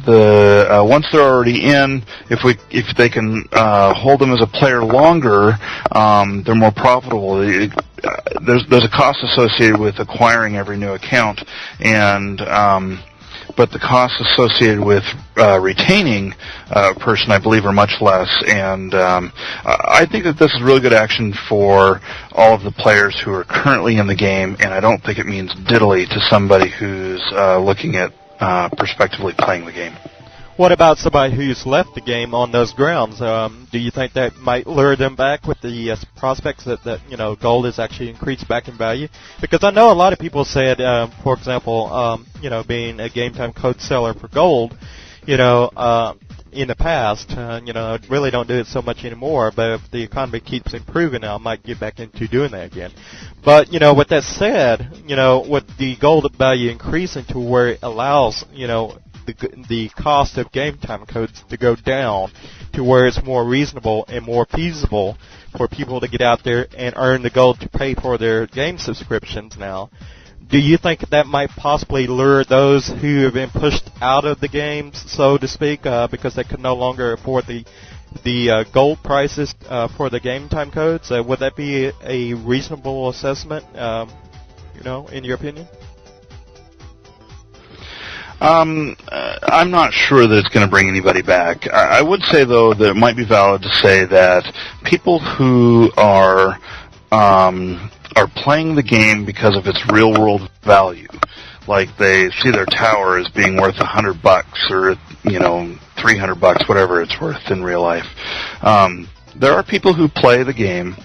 they're already in, if they can hold them as a player longer, they're more profitable. There's a cost associated with acquiring every new account, and but the costs associated with retaining a person, I believe, are much less. And I think that this is really good action for all of the players who are currently in the game, and I don't think it means diddly to somebody who's looking at prospectively playing the game. What about somebody who's left the game on those grounds? Do you think that might lure them back with the prospects that gold is actually increased back in value? Because I know a lot of people said, for example, being a game time code seller for gold, in the past, I really don't do it so much anymore. But if the economy keeps improving, I might get back into doing that again. But with that said, with the gold value increasing to where it allows, the cost of game time codes to go down to where it's more reasonable and more feasible for people to get out there and earn the gold to pay for their game subscriptions now. Do you think that might possibly lure those who have been pushed out of the games, so to speak, because they could no longer afford the gold prices for the game time codes? Would that be a reasonable assessment, in your opinion? I'm not sure that it's going to bring anybody back. I would say, though, that it might be valid to say that people who are playing the game because of its real-world value, like they see their tower as being worth $100 or $300, whatever it's worth in real life. There are people who play the game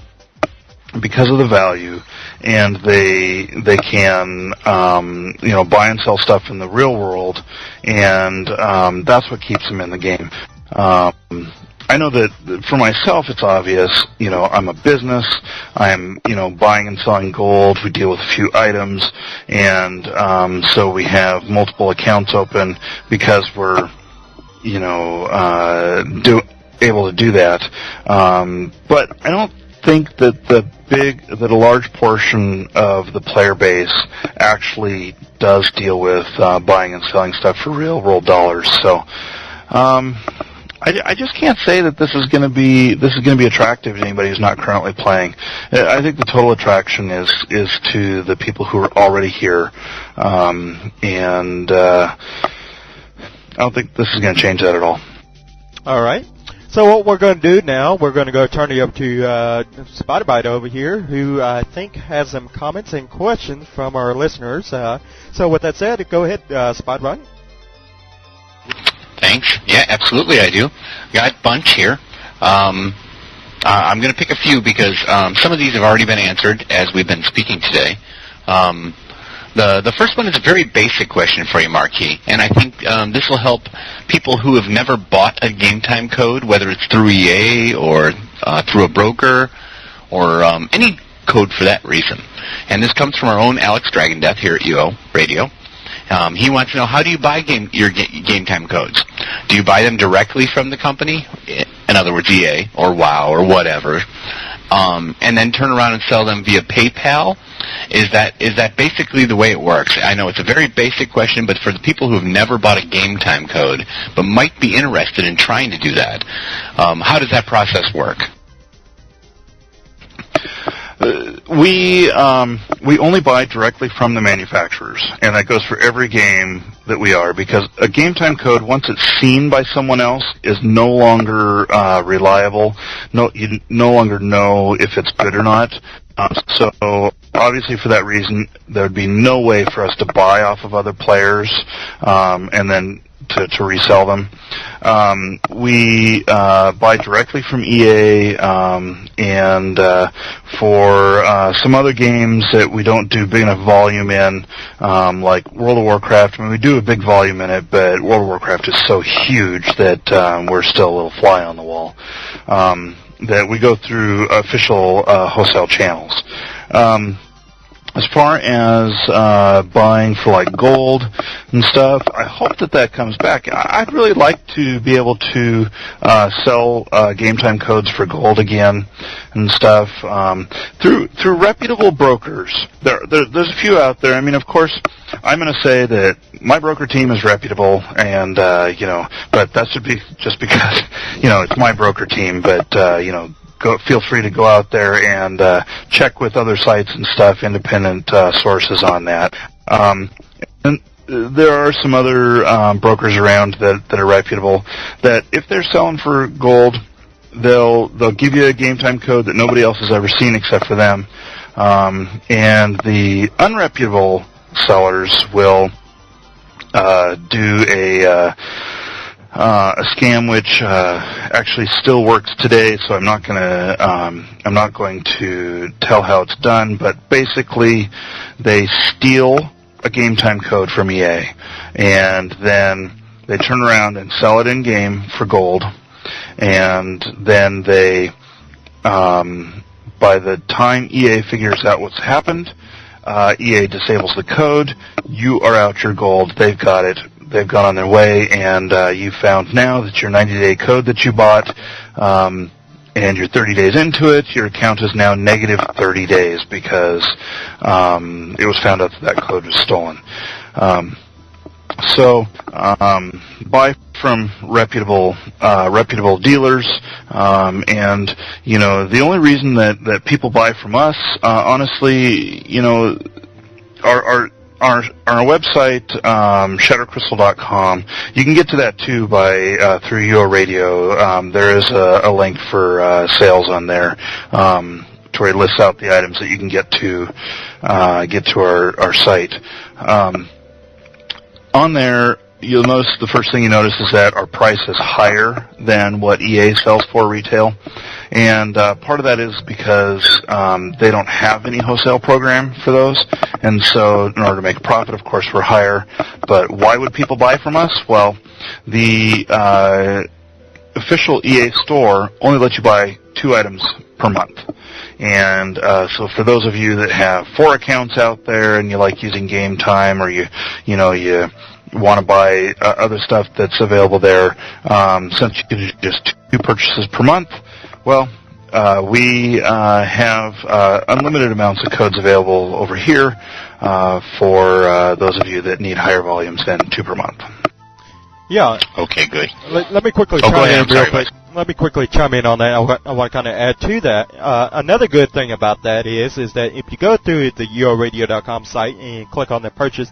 because of the value, and they can buy and sell stuff in the real world, and that's what keeps them in the game. I know that for myself it's obvious. I'm a business. I'm buying and selling gold. We deal with a few items, and so we have multiple accounts open because we're able to do that. But I don't think that a large portion of the player base actually does deal with buying and selling stuff for real world dollars. So I just can't say that this is going to be attractive to anybody who's not currently playing. I think the total attraction is to the people who are already here, and I don't think this is going to change that at all. All right. So what we're going to do now, we're going to go turn it up to Spotify over here, who I think has some comments and questions from our listeners. So with that said, go ahead, Spotify. Thanks. Yeah, absolutely I do. Got a bunch here. I'm going to pick a few because some of these have already been answered as we've been speaking today. The first one is a very basic question for you, Marquis, and I think this will help people who have never bought a game time code, whether it's through EA or through a broker or any code for that reason. And this comes from our own Alex Dragondeath here at UORadio. He wants to know, how do you buy your game time codes? Do you buy them directly from the company, in other words, EA or WoW or whatever, and then turn around and sell them via PayPal? Is that basically the way it works? I know it's a very basic question, but for the people who have never bought a game time code but might be interested in trying to do that, how does that process work? We only buy directly from the manufacturers, and that goes for every game that we are, because a game time code, once it's seen by someone else, is no longer reliable. You no longer know if it's good or not. So obviously, for that reason, there would be no way for us to buy off of other players and then to resell them. We buy directly from EA, and for some other games that we don't do big enough volume in, like World of Warcraft. I mean, we do a big volume in it, but World of Warcraft is so huge that we're still a little fly on the wall. That we go through official wholesale channels. As far as buying for like gold and stuff, I hope that comes back. I'd really like to be able to sell game time codes for gold again and stuff through reputable brokers. There's a few out there. I mean, of course, I'm going to say that my broker team is reputable, and but that should be just because it's my broker team. But feel free to go out there and check with other sites and stuff, independent sources on that. And there are some other brokers around that are reputable, that if they're selling for gold, they'll give you a game time code that nobody else has ever seen except for them. And the unreputable sellers will do a scam which actually still works today, so I'm not going to tell how it's done, but basically they steal a game time code from EA, and then they turn around and sell it in game for gold, and then they by the time EA figures out what's happened, EA disables the code, you are out your gold, they've got it. They've gone on their way, and you found now that your 90-day code that you bought, and you're 30 days into it, your account is now negative 30 days because it was found out that code was stolen. So buy from reputable dealers, and the only reason that people buy from us, honestly, our website, shattercrystal.com, you can get to that too by through UORadio. There is a link for sales on there, to where it lists out the items that you can get to our site. On there, you'll notice the first thing you notice is that our price is higher than what EA sells for retail. And part of that is because they don't have any wholesale program for those. And so in order to make a profit, of course, we're higher. But why would people buy from us? Well, the official EA store only lets you buy 2 items per month. And so for those of you that have 4 accounts out there and you like using Game Time, or you want to buy other stuff that's available there, since you can do just 2 purchases per month, well, we have unlimited amounts of codes available over here for those of you that need higher volumes than 2 per month. Yeah. Okay, good. Let me quickly chime in real quick. Let me quickly chime in on that. I want to kind of add to that. Another good thing about that is that if you go through the UORadio.com site and click on the purchase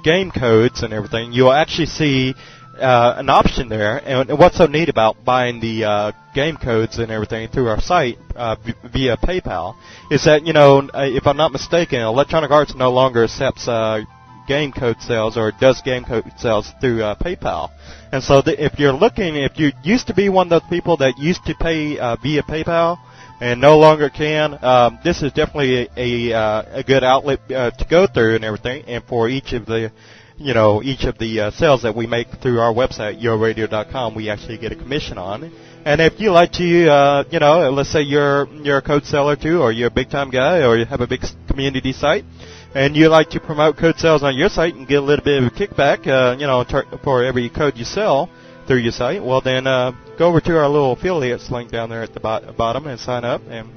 game codes and everything, you'll actually see an option there. And what's so neat about buying the game codes and everything through our site via PayPal is that, if I'm not mistaken, Electronic Arts no longer accepts game code sales or does game code sales through PayPal. And so if you used to be one of those people that used to pay via PayPal and no longer can, this is definitely a good outlet to go through and everything. And for each of the sales that we make through our website, UORadio.com, we actually get a commission on. And if you like to, let's say you're a code seller too, or you're a big time guy, or you have a big community site, and you like to promote code sales on your site and get a little bit of a kickback, for every code you sell through your site, well then go over to our little affiliates link down there at the bottom and sign up, and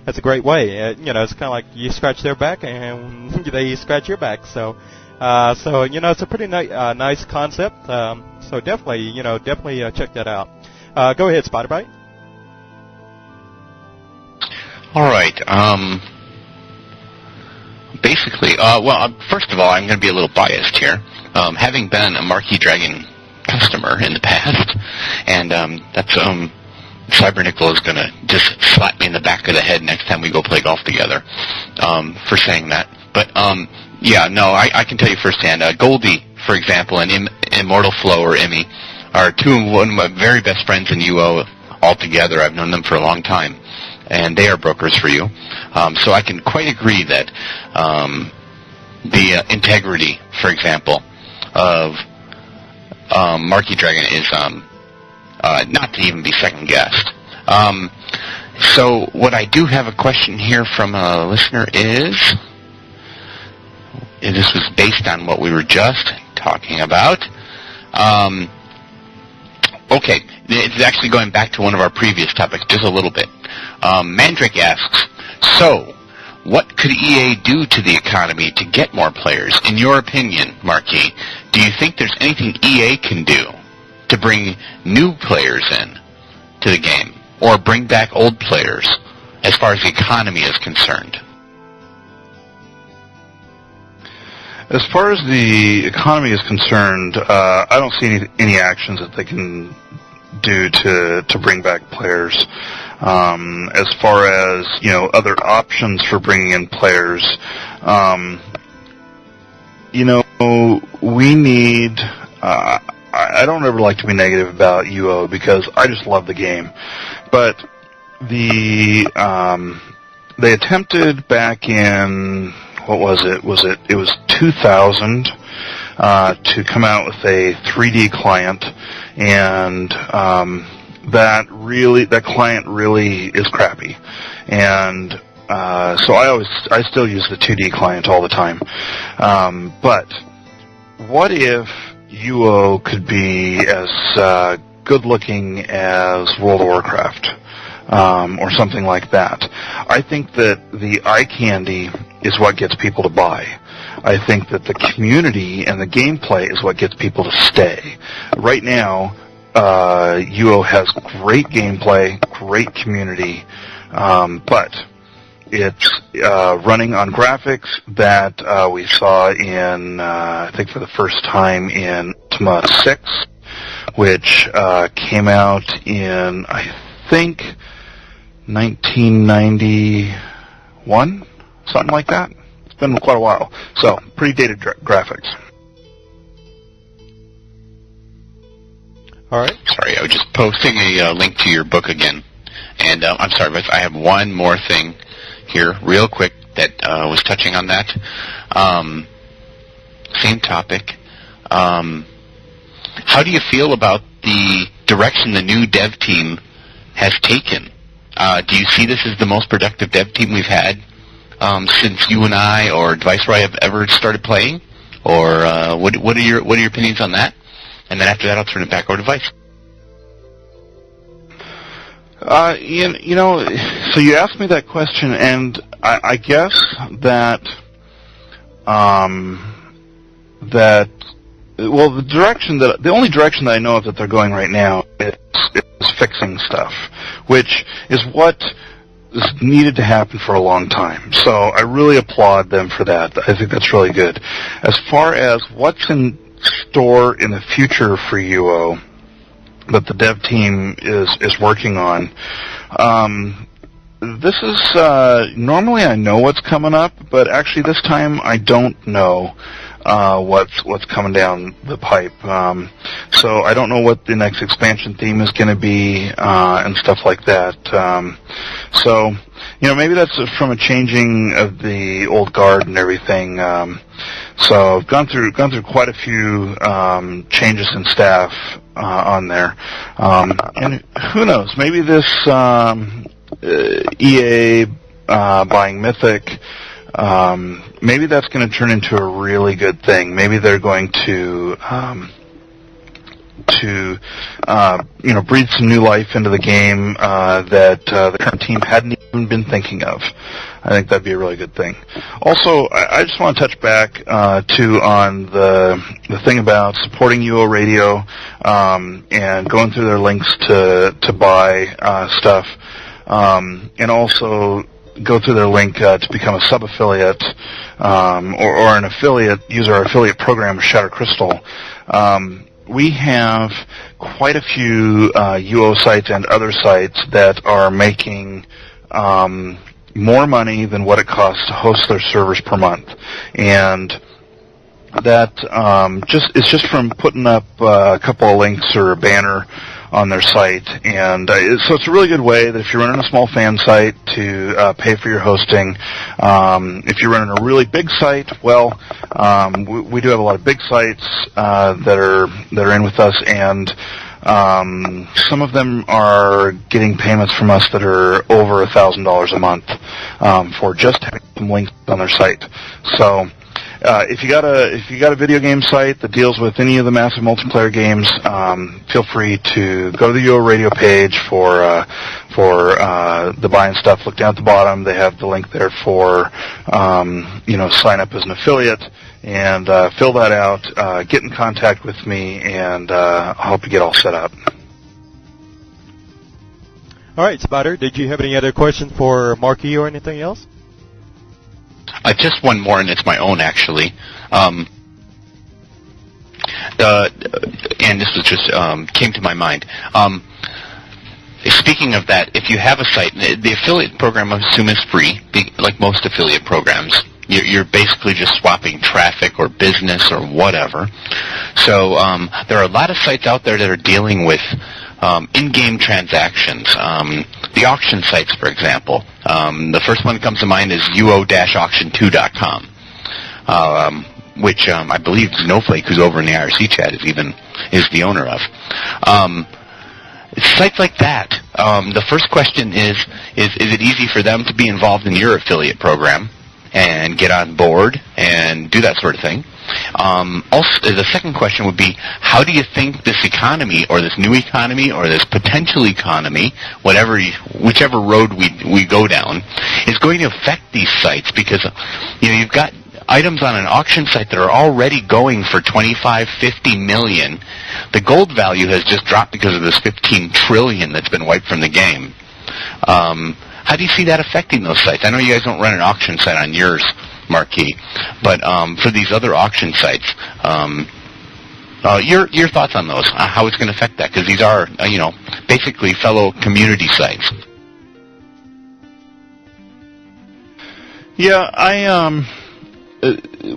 that's a great way. It's kind of like you scratch their back and they scratch your back. So it's a pretty nice concept. So definitely check that out. Go ahead, Spider-Bite. All right. Basically, first of all, I'm going to be a little biased here. Having been a Marquee Dragon customer in the past, and that's Cyber Nickel is going to just slap me in the back of the head next time we go play golf together for saying that. But I can tell you firsthand. Goldie, for example, and Immortal Flow or Emmy are one of my very best friends in UO altogether. I've known them for a long time, and they are brokers for you. So I can quite agree that the integrity, for example, of Marquee Dragon is not to even be second guessed. So what I do have a question here from a listener is, and this was based on what we were just talking about. Okay, it's actually going back to one of our previous topics just a little bit. Mandrake asks, so what could EA do to the economy to get more players? In your opinion, Marquis, do you think there's anything EA can do to bring new players in to the game or bring back old players as far as the economy is concerned? As far as the economy is concerned, I don't see any actions that they can do to bring back players. As far as other options for bringing in players, we need. I don't ever like to be negative about UO because I just love the game, but they attempted back in. What was it? It was 2000 to come out with a 3D client, and that client really is crappy. And so I still use the 2D client all the time. But what if UO could be as good looking as World of Warcraft? Or something like that. I think that the eye candy is what gets people to buy. I think that the community and the gameplay is what gets people to stay. Right now, UO has great gameplay, great community, but it's running on graphics that we saw in, I think for the first time in Ultima 6, which came out in, I think, 1991, something like that. It's been quite a while. So, pretty dated graphics. All right. Sorry, I was just posting a link to your book again. And I'm sorry, but I have one more thing here, real quick, that was touching on that. Same topic. How do you feel about the direction the new dev team has taken? Do you see this as the most productive dev team we've had since you and I or Viceroy have ever started playing? or what are your opinions on that? And then after that, I'll turn it back over to Vice. You know, so you asked me that question, and I guess that the only direction that I know of that they're going right now is fixing stuff, which is what is needed to happen for a long time. So I really applaud them for that. I think that's really good. As far as what's in store in the future for UO that the dev team is working on, this is normally I know what's coming up, but actually this time I don't know what's coming down the pipe. So I don't know what the next expansion theme is going to be and stuff like that. So you know, maybe that's from a changing of the old guard and everything. So I've gone through quite a few changes in staff on there, and who knows? Maybe this EA buying Mythic, maybe that's going to turn into a really good thing. Maybe they're going to you know, breathe some new life into the game that the current team hadn't even been thinking of. I think that'd be a really good thing. Also, I just want to touch back too on the thing about supporting UO Radio and going through their links to buy stuff, and also go through their link to become a sub-affiliate or an affiliate, use our affiliate program, Shatter Crystal. We have quite a few UO sites and other sites that are making more money than what it costs to host their servers per month, and that it's just from putting up a couple of links or a banner on their site. And so it's a really good way that if you're running a small fan site to pay for your hosting. If you're running a really big site, well, we do have a lot of big sites that are in with us, and some of them are getting payments from us that are over $1,000 a month for just having some links on their site. So if you got a video game site that deals with any of the massive multiplayer games, feel free to go to the UO Radio page for the buying stuff. Look down at the bottom; they have the link there for sign up as an affiliate, and fill that out. Get in contact with me, and I'll help you get all set up. All right, Spider, did you have any other questions for Marquis or anything else? Just one more, and it's my own, actually. And this was just came to my mind. Speaking of that, if you have a site, the affiliate program, I assume, is free, like most affiliate programs. You're basically just swapping traffic or business or whatever. So there are a lot of sites out there that are dealing with in-game transactions. The auction sites, for example. The first one that comes to mind is uo-auction2.com, which I believe Snowflake, who's over in the IRC chat, is the owner of. Sites like that. The first question is it easy for them to be involved in your affiliate program and get on board and do that sort of thing? Also, the second question would be, how do you think this economy, or this new economy, or this potential economy, whichever road we go down, is going to affect these sites? Because you've got items on an auction site that are already going for $25, $50 million. The gold value has just dropped because of this $15 trillion that's been wiped from the game. How do you see that affecting those sites? I know you guys don't run an auction site on yours, Marquis, but for these other auction sites, your thoughts on those? How it's going to affect that? Because these are, basically fellow community sites. Yeah,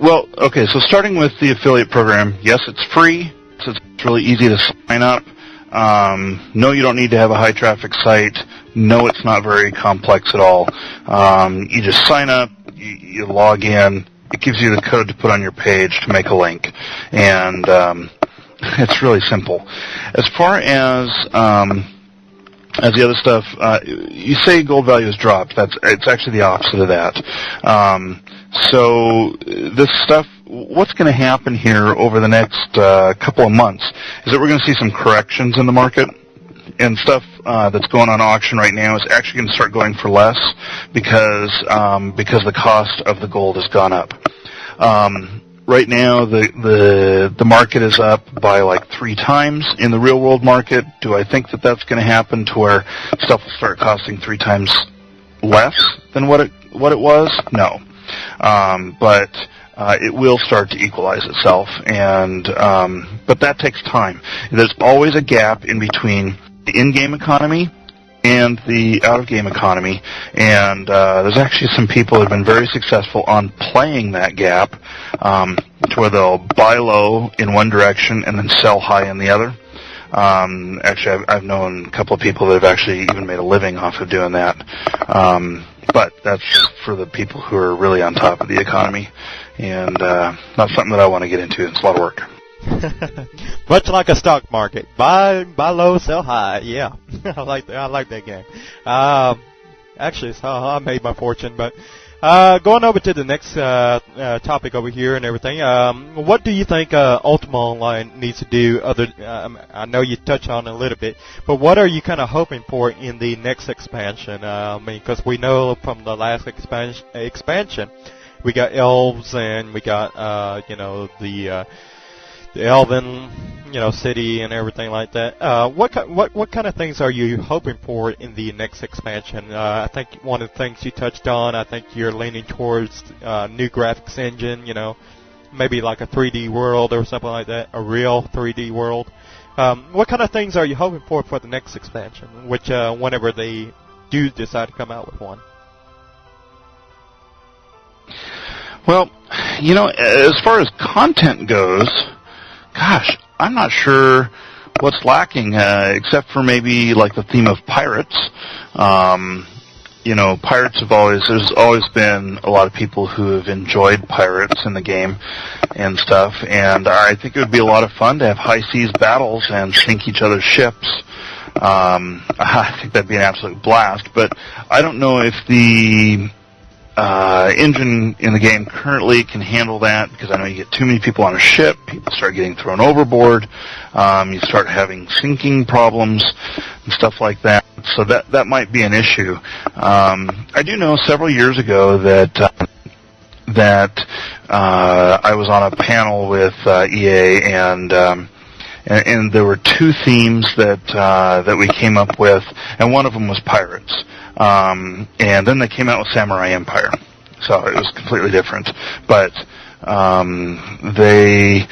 well, okay, so starting with the affiliate program, yes, it's free, so it's really easy to sign up. No, you don't need to have a high traffic site. No, it's not very complex at all. You just sign up, you log in, it gives you the code to put on your page to make a link, and it's really simple. As far as the other stuff, you say gold value has dropped. It's actually the opposite of that. So this stuff what's going to happen here over the next couple of months is that we're going to see some corrections in the market. And stuff that's going on auction right now is actually going to start going for less because the cost of the gold has gone up. Right now, the market is up by like 3 times in the real world market. Do I think that that's going to happen to where stuff will start costing 3 times less than what it was? No, but it will start to equalize itself, and but that takes time. There's always a gap in between the in-game economy and the out-of-game economy, and there's actually some people who have been very successful on playing that gap to where they'll buy low in one direction and then sell high in the other. Actually, I've known a couple of people that have actually even made a living off of doing that, but that's for the people who are really on top of the economy, and not something that I want to get into. It's a lot of work. Much like a stock market, buy low, sell high. Yeah, I like that game. Actually, it's how I made my fortune. But going over to the next topic over here and everything. What do you think Ultima Online needs to do? I know you touched on it a little bit, but what are you kind of hoping for in the next expansion? I mean, because we know from the last expansion, we got elves and we got the Elven, city and everything like that. What kind of things are you hoping for in the next expansion? I think one of the things you touched on, I think you're leaning towards new graphics engine, maybe like a 3D world or something like that, a real 3D world. What kind of things are you hoping for the next expansion, which whenever they do decide to come out with one? Well, as far as content goes, gosh, I'm not sure what's lacking, except for maybe like the theme of pirates. Pirates there's always been a lot of people who have enjoyed pirates in the game and stuff, and I think it would be a lot of fun to have high seas battles and sink each other's ships. I think that'd be an absolute blast, but I don't know if the engine in the game currently can handle that, because I know you get too many people on a ship, people start getting thrown overboard, you start having sinking problems and stuff like that, so that might be an issue. I do know several years ago that I was on a panel with EA, and there were 2 themes that we came up with, and one of them was pirates. And then they came out with Samurai Empire, so it was completely different. But they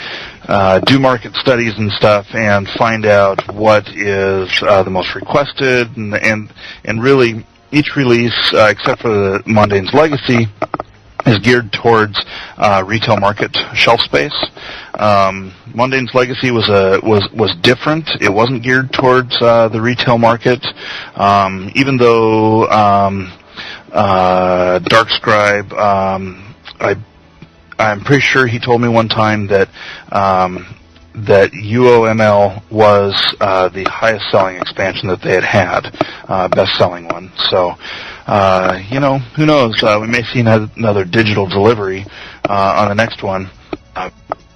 do market studies and stuff and find out what is the most requested, and really each release, except for the Mondane's Legacy, is geared towards retail market shelf space. Mundane's Legacy was different. It wasn't geared towards the retail market, even though Darkscribe, I'm pretty sure he told me one time that UOML was the highest selling expansion that they had, best selling one. So, who knows? We may see another digital delivery on the next one.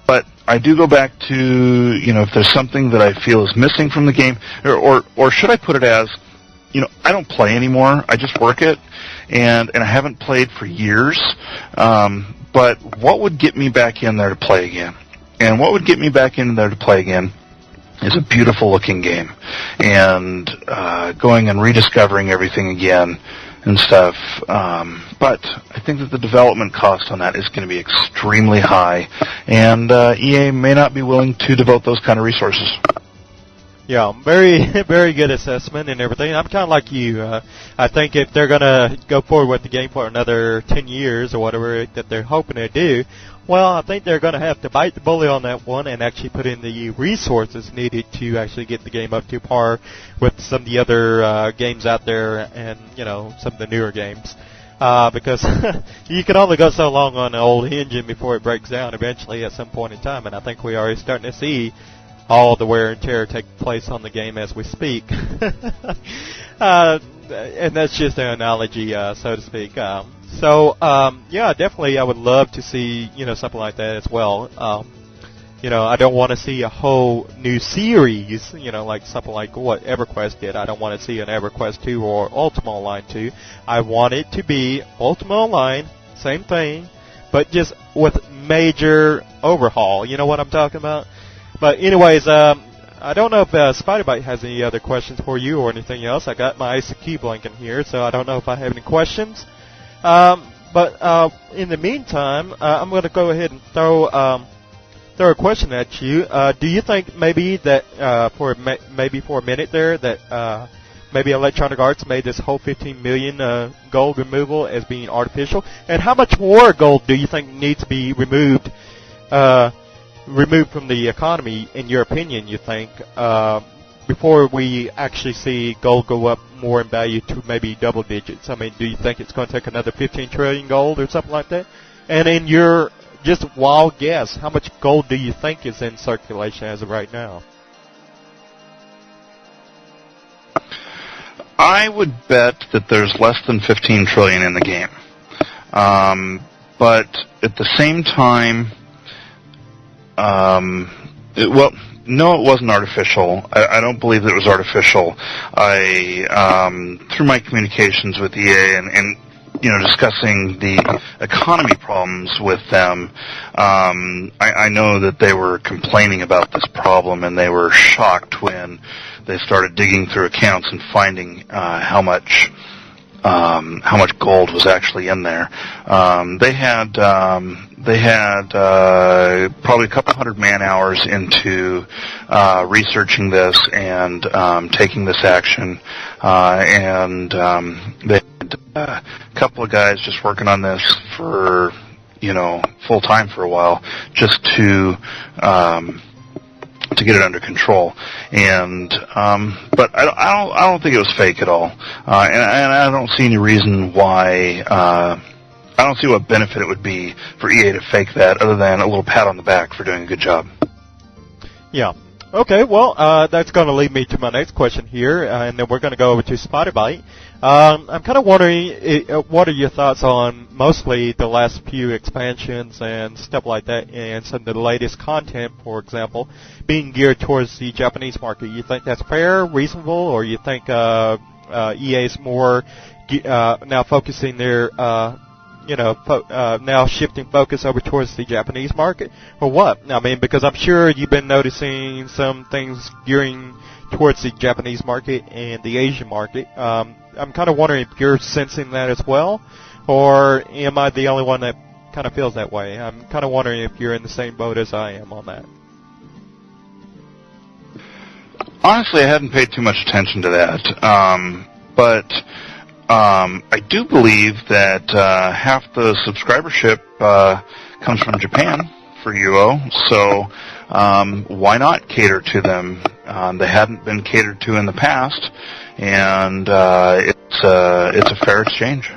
But I do go back to, if there's something that I feel is missing from the game, or should I put it as, I don't play anymore. I just work it, and I haven't played for years. But what would get me back in there to play again? And what would get me back in there to play again is a beautiful-looking game, and going and rediscovering everything again and stuff. But I think that the development cost on that is going to be extremely high, and EA may not be willing to devote those kind of resources. Yeah, very, very good assessment and everything. I'm kind of like you. I think if they're going to go forward with the game for another 10 years or whatever that they're hoping to do, well, I think they're going to have to bite the bullet on that one and actually put in the resources needed to actually get the game up to par with some of the other games out there, and, some of the newer games. Because you can only go so long on an old engine before it breaks down eventually at some point in time, and I think we're already starting to see all the wear and tear take place on the game as we speak. And that's just an analogy, so to speak. So, yeah, definitely I would love to see, something like that as well. I don't want to see a whole new series, like something like what EverQuest did. I don't want to see an EverQuest 2 or Ultima Online 2. I want it to be Ultima Online, same thing, but just with major overhaul. You know what I'm talking about? But anyways, I don't know if SpiderBite has any other questions for you or anything else. I got my ICQ blanket here, so I don't know if I have any questions. But in the meantime, I'm going to go ahead and throw a question at you. Do you think maybe that for a minute there that maybe Electronic Arts made this whole 15 million gold removal as being artificial? And how much more gold do you think needs to be removed from the economy, in your opinion, you think, before we actually see gold go up more in value to maybe double digits? I mean, do you think it's going to take another 15 trillion gold or something like that? And in your just wild guess, how much gold do you think is in circulation as of right now? I would bet that there's less than 15 trillion in the game. But at the same time, no, it wasn't artificial. I don't believe that it was artificial. Through my communications with EA and discussing the economy problems with them, I know that they were complaining about this problem, and they were shocked when they started digging through accounts and finding how much gold was actually in there. They had probably a couple hundred man-hours into researching this and taking this action, and they had a couple of guys just working on this for full time for a while, just to get it under control. And but I don't think it was fake at all, and I don't see any reason why. I don't see what benefit it would be for EA to fake that, other than a little pat on the back for doing a good job. Yeah. Okay, well, that's going to lead me to my next question here, and then we're going to go over to SpiderBite. I'm kind of wondering, what are your thoughts on mostly the last few expansions and stuff like that, and some of the latest content, for example, being geared towards the Japanese market? You think that's fair, reasonable, or you think EA is more now focusing their now shifting focus over towards the Japanese market, or what? I mean, because I'm sure you've been noticing some things gearing towards the Japanese market and the Asian market. I'm kind of wondering if you're sensing that as well, or am I the only one that kind of feels that way? I'm kind of wondering if you're in the same boat as I am on that. Honestly, I hadn't paid too much attention to that, but I do believe that half the subscribership comes from Japan for UO, so why not cater to them? They hadn't been catered to in the past, and it's a fair exchange.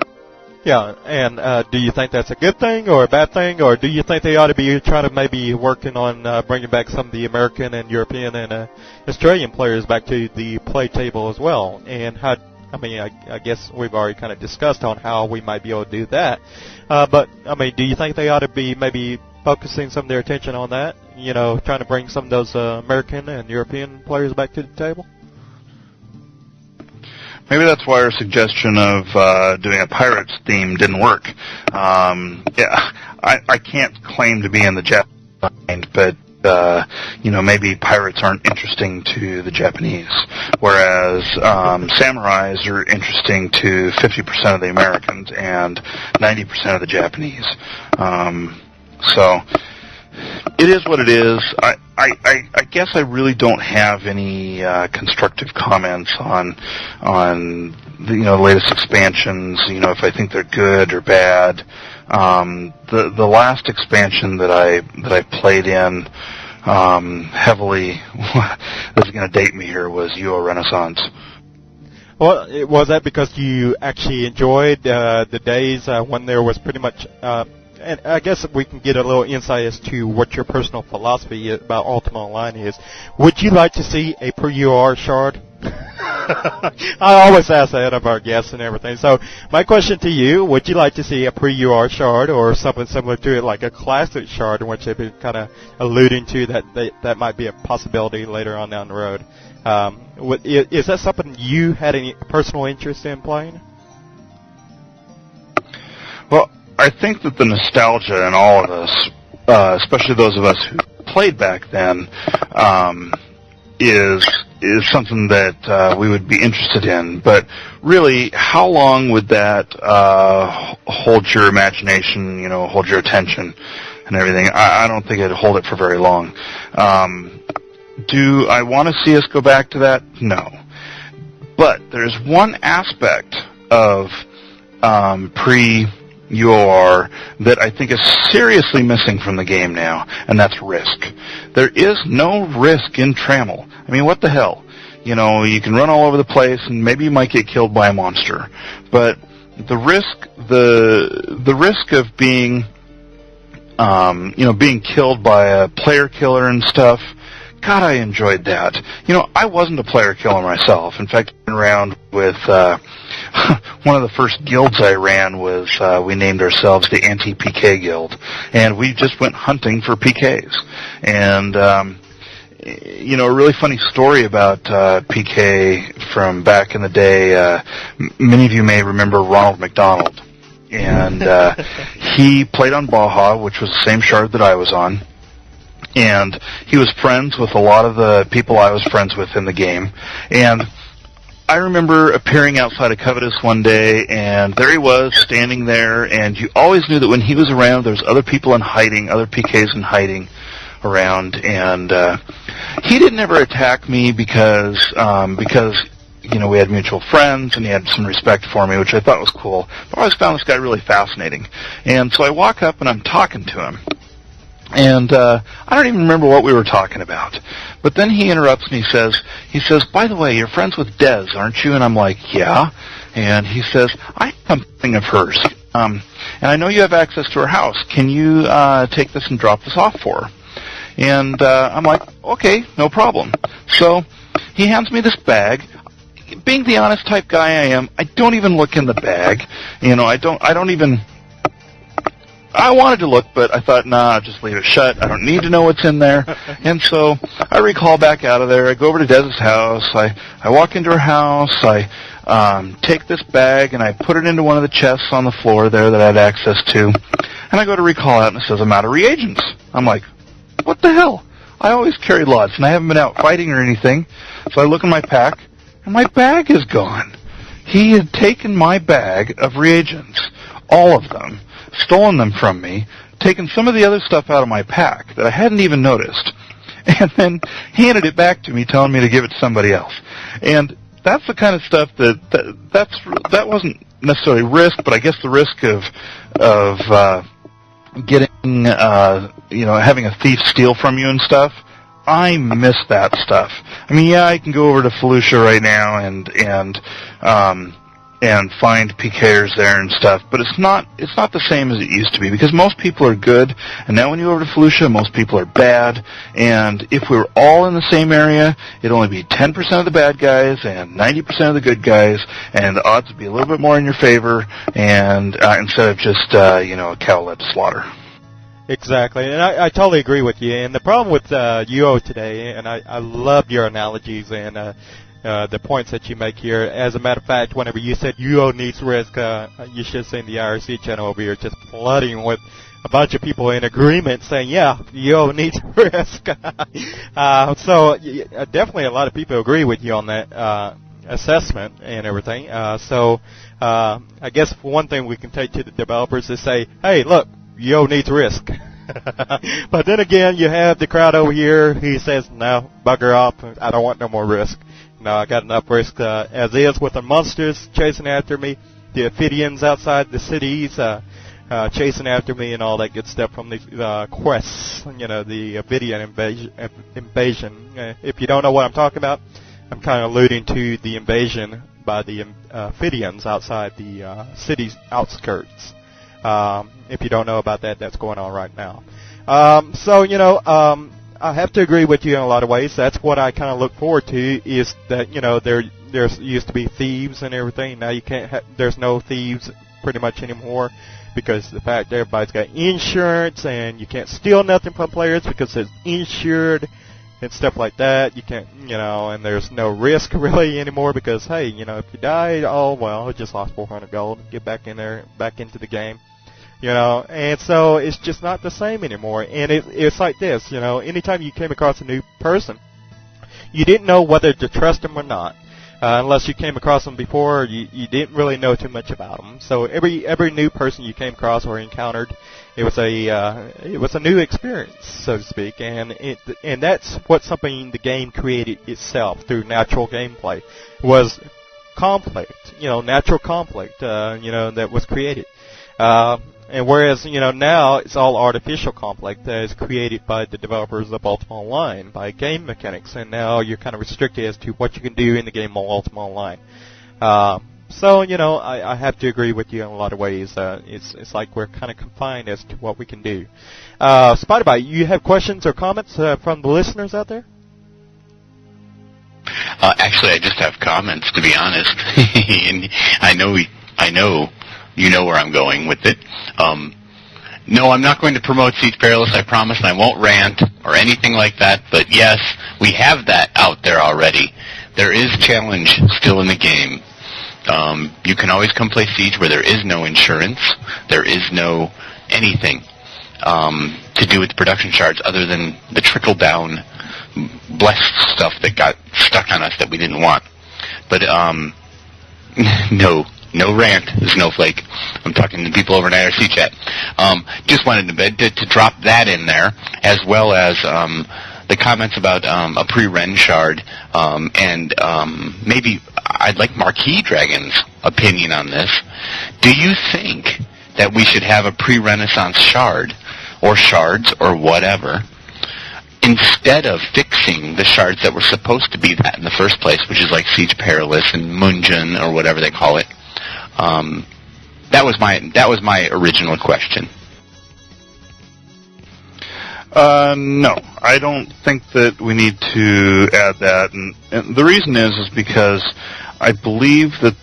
Yeah, and do you think that's a good thing or a bad thing, or do you think they ought to be trying to maybe working on bringing back some of the American and European and Australian players back to the play table as well? And how? I mean, I guess we've already kind of discussed on how we might be able to do that. But, I mean, do you think they ought to be maybe focusing some of their attention on that? Trying to bring some of those American and European players back to the table? Maybe that's why our suggestion of doing a Pirates theme didn't work. Yeah, I can't claim to be in the Japanese mind, but maybe pirates aren't interesting to the Japanese, whereas samurais are interesting to 50% of the Americans and 90% of the Japanese. So it is what it is. I guess I really don't have any constructive comments on the latest expansions. If I think they're good or bad. The last expansion that I played in heavily, this is going to date me here, was UO Renaissance. Well, was that because you actually enjoyed the days when there was pretty much, and I guess we can get a little insight as to what your personal philosophy about Ultima Online is. Would you like to see a per UR shard I always ask that of our guests and everything. So my question to you, would you like to see a pre-UR shard or something similar to it, like a classic shard, in which they've been kind of alluding to that might be a possibility later on down the road? Is that something you had any personal interest in playing? Well, I think that the nostalgia in all of us, especially those of us who played back then, is something that we would be interested in. But really, how long would that hold your imagination, hold your attention and everything? I don't think it'd hold it for very long. Do I want to see us go back to that? No. But there's one aspect of pre-UOR that I think is seriously missing from the game now, and that's risk. There is no risk in Trammel. I mean, what the hell? You can run all over the place, and maybe you might get killed by a monster. But the risk of being, being killed by a player killer and stuff, God, I enjoyed that. I wasn't a player killer myself. In fact, I ran around with one of the first guilds I ran was we named ourselves the Anti-PK Guild, and we just went hunting for PKs. And a really funny story about PK from back in the day. Many of you may remember Ronald McDonald, and he played on Baja, which was the same shard that I was on. And he was friends with a lot of the people I was friends with in the game. And I remember appearing outside of Covetous one day, and there he was, standing there, and you always knew that when he was around, there was other people in hiding, other PKs in hiding around. And he didn't ever attack me because we had mutual friends, and he had some respect for me, which I thought was cool. But I always found this guy really fascinating. And so I walk up, and I'm talking to him. And I don't even remember what we were talking about. But then he interrupts me. He says, by the way, you're friends with Des, aren't you? And I'm like, yeah. And he says, I have something of hers. And I know you have access to her house. Can you take this and drop this off for her? And I'm like, okay, no problem. So he hands me this bag. Being the honest type guy I am, I don't even look in the bag. I wanted to look, but I thought, nah, just leave it shut. I don't need to know what's in there. And so I recall back out of there. I go over to Dez's house. I walk into her house. I take this bag, and I put it into one of the chests on the floor there that I had access to. And I go to recall out, and it says I'm out of reagents. I'm like, what the hell? I always carry lots, and I haven't been out fighting or anything. So I look in my pack, and my bag is gone. He had taken my bag of reagents, all of them, stolen them from me, taken some of the other stuff out of my pack that I hadn't even noticed, and then handed it back to me, telling me to give it to somebody else. And that's the kind of stuff that wasn't necessarily risk, but I guess the risk of getting having a thief steal from you and stuff. I miss that stuff. I mean, yeah, I can go over to Felucia right now and find PKers there and stuff, but it's not the same as it used to be, because most people are good, and now when you go over to Felucia, most people are bad, and if we were all in the same area, it'd only be 10% of the bad guys and 90% of the good guys, and the odds would be a little bit more in your favor, and instead of just a cow led to slaughter. Exactly, and I totally agree with you. And the problem with UO today, and I love your analogies and the points that you make here. As a matter of fact, whenever you said UO needs risk, you should have seen the IRC channel over here just flooding with a bunch of people in agreement saying, yeah, UO needs risk. So definitely a lot of people agree with you on that assessment and everything. So I guess one thing we can take to the developers is say, hey, look, UO needs risk. But then again, you have the crowd over here. He says, no, bugger off. I don't want no more risk. No, I got enough risk as is with the monsters chasing after me, the Ophidians outside the cities chasing after me, and all that good stuff from the quests, the Ophidian invasion. If you don't know what I'm talking about, I'm kind of alluding to the invasion by the Ophidians outside the city's outskirts. If you don't know about that, that's going on right now. I have to agree with you in a lot of ways. That's what I kind of look forward to, is that, there used to be thieves and everything. Now you can't there's no thieves pretty much anymore, because of the fact that everybody's got insurance and you can't steal nothing from players because it's insured and stuff like that. You can't, and there's no risk really anymore, because, hey, if you die, oh, well, I just lost 400 gold. Get back in there, back into the game. And so it's just not the same anymore. And it's like this, anytime you came across a new person, you didn't know whether to trust them or not. Unless you came across them before, you didn't really know too much about them. So every new person you came across or encountered, it was a new experience, so to speak, and that's what something the game created itself through natural gameplay, was conflict, natural conflict, that was created. And whereas, now it's all artificial conflict that is created by the developers of Ultima Online, by game mechanics, and now you're kind of restricted as to what you can do in the game of Ultima Online. So, I have to agree with you in a lot of ways. It's like we're kind of confined as to what we can do. Spider-Bite, you have questions or comments from the listeners out there? Actually, I just have comments, to be honest. And I know you know where I'm going with it. No, I'm not going to promote Siege Perilous, I promise, and I won't rant or anything like that. But yes, we have that out there already. There is challenge still in the game. You can always come play Siege where there is no insurance, there is no anything to do with the production shards other than the trickle-down blessed stuff that got stuck on us that we didn't want. But no rant, Snowflake. I'm talking to people over in IRC chat. Just wanted to drop that in there, as well as the comments about a pre-Ren shard, and maybe I'd like Marquis Dragon's opinion on this. Do you think that we should have a pre-Renaissance shard, or shards, or whatever, instead of fixing the shards that were supposed to be that in the first place, which is like Siege Perilous and Munjin, or whatever they call it? That was my original question. No, I don't think that we need to add that, and the reason is because I believe that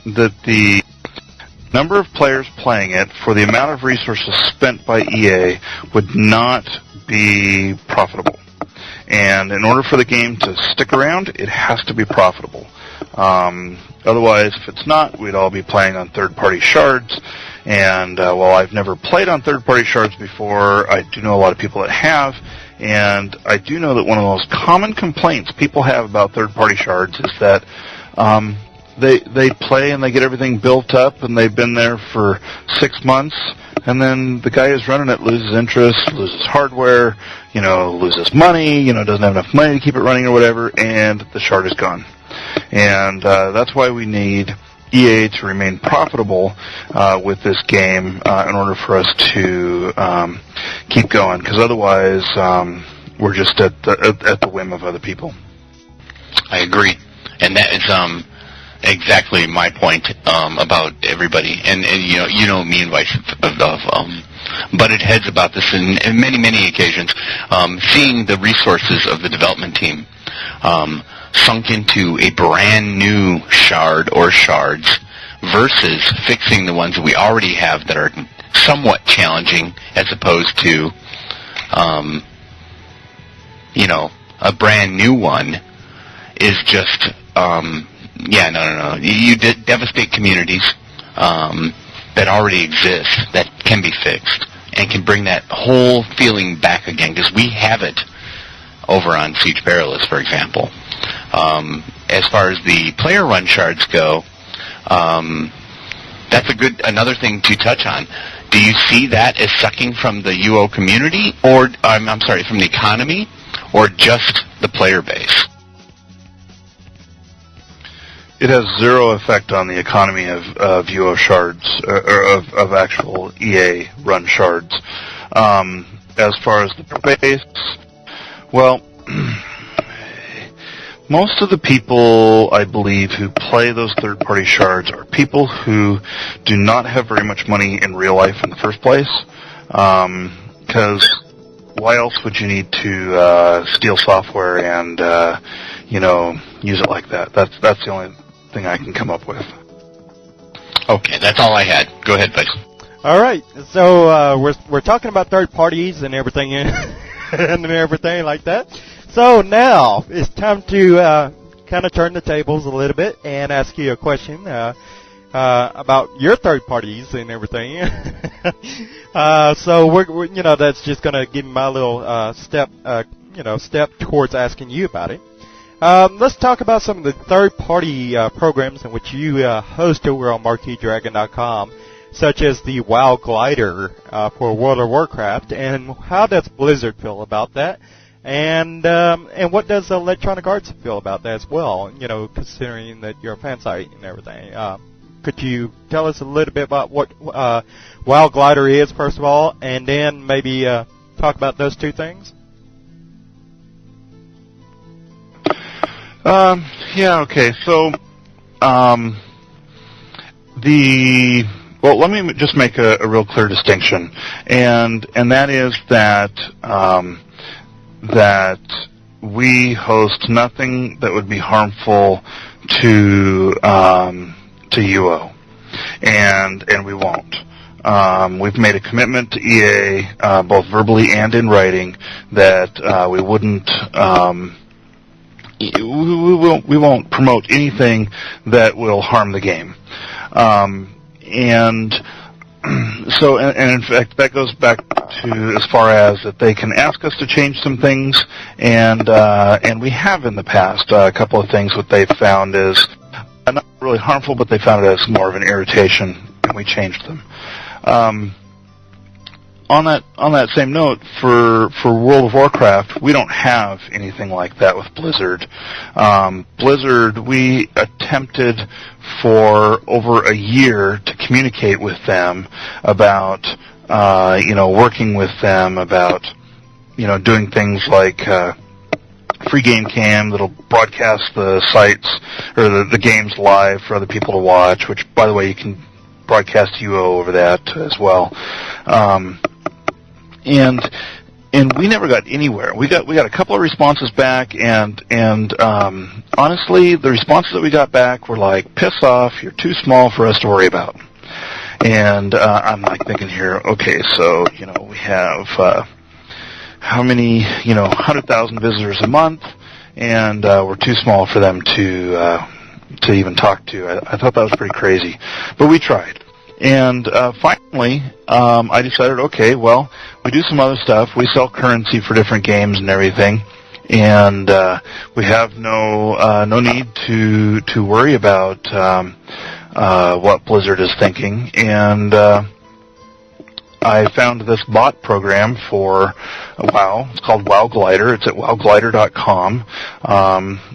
the number of players playing it for the amount of resources spent by EA would not be profitable. And in order for the game to stick around, it has to be profitable. Otherwise, if it's not, we'd all be playing on third-party shards. And while I've never played on third-party shards before, I do know a lot of people that have. And I do know that one of the most common complaints people have about third-party shards is that they play and they get everything built up and they've been there for 6 months, and then the guy who's running it loses interest, loses hardware, loses money, doesn't have enough money to keep it running or whatever, and the shard is gone. And that's why we need EA to remain profitable with this game in order for us to keep going, because otherwise we're just at the whim of other people. I agree, and that is exactly my point about everybody, and you know me and Vice have butted heads about this in many occasions. Seeing the resources of the development team sunk into a brand new shard or shards versus fixing the ones that we already have that are somewhat challenging, as opposed to a brand new one is just no. You devastate communities that already exist that can be fixed and can bring that whole feeling back again, because we have it over on Siege Perilous, for example. As far as the player run shards go, that's another thing to touch on. Do you see that as sucking from the UO community, or from the economy, or just the player base? It has zero effect on the economy of UO shards, or of actual EA run shards. As far as the base, well, most of the people, I believe, who play those third-party shards are people who do not have very much money in real life in the first place. Because why else would you need to steal software and use it like that? That's the only thing I can come up with. Okay, that's all I had. Go ahead, Vice. All right, so we're talking about third parties and everything and everything like that. So now it's time to kind of turn the tables a little bit and ask you a question about your third parties and everything. So we're that's just going to give me my little step towards asking you about it. Let's talk about some of the third-party programs in which you host over on MarqueeDragon.com, such as the WoW Glider for World of Warcraft, and how does Blizzard feel about that, and what does Electronic Arts feel about that as well? Considering that you're a fan site and everything. Could you tell us a little bit about what WoW Glider is, first of all, and then maybe talk about those two things? Okay. So, let me just make a real clear distinction, and that is that we host nothing that would be harmful to UO, and we won't. We've made a commitment to EA, both verbally and in writing, that we wouldn't. We won't promote anything that will harm the game, and in fact that goes back to as far as that they can ask us to change some things, and we have in the past a couple of things. What they've found is not really harmful, but they found it as more of an irritation, and we changed them. On that same note, for World of Warcraft, we don't have anything like that with Blizzard. Blizzard, we attempted for over a year to communicate with them about, working with them about, doing things like free game cam that'll broadcast the sites or the games live for other people to watch. Which, by the way, you can broadcast UO over that as well. And we never got anywhere. We got a couple of responses back, and honestly, the responses that we got back were like, "Piss off! You're too small for us to worry about." And I'm like thinking here, okay, so we have how many 100,000 visitors a month, and we're too small for them to even talk to. I thought that was pretty crazy, but we tried. And finally, I decided, okay, well, we do some other stuff. We sell currency for different games and everything, and we have no need to worry about what Blizzard is thinking. And I found this bot program for WoW. It's called WoW Glider. It's at wowglider.com,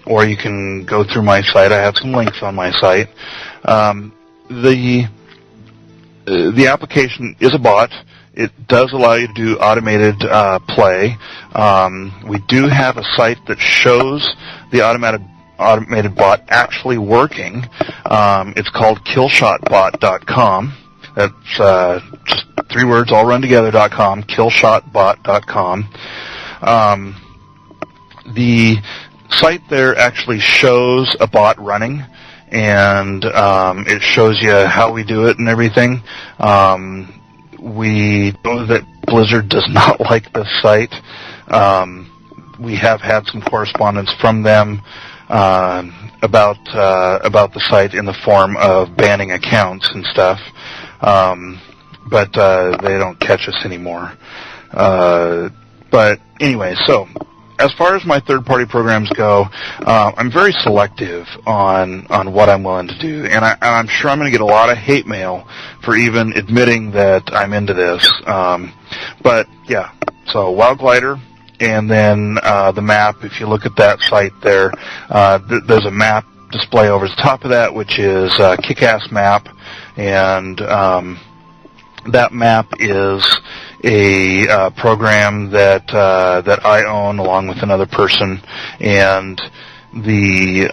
or you can go through my site. I have some links on my site. The application is a bot. It does allow you to do automated play. We do have a site that shows the automated bot actually working. It's called killshotbot.com. That's just 3 words all run together.com, killshotbot.com. The site there actually shows a bot running, and it shows you how we do it and everything. We know that Blizzard does not like this site. We have had some correspondence from them about the site in the form of banning accounts and stuff, but they don't catch us anymore. But anyway, so as far as my third-party programs go, I'm very selective on what I'm willing to do, and I'm sure I'm going to get a lot of hate mail for even admitting that I'm into this. But yeah, so WoW Glider, and then the map. If you look at that site there, there's a map display over the top of that, which is a kick-ass map, and that map is a program that I own along with another person, and the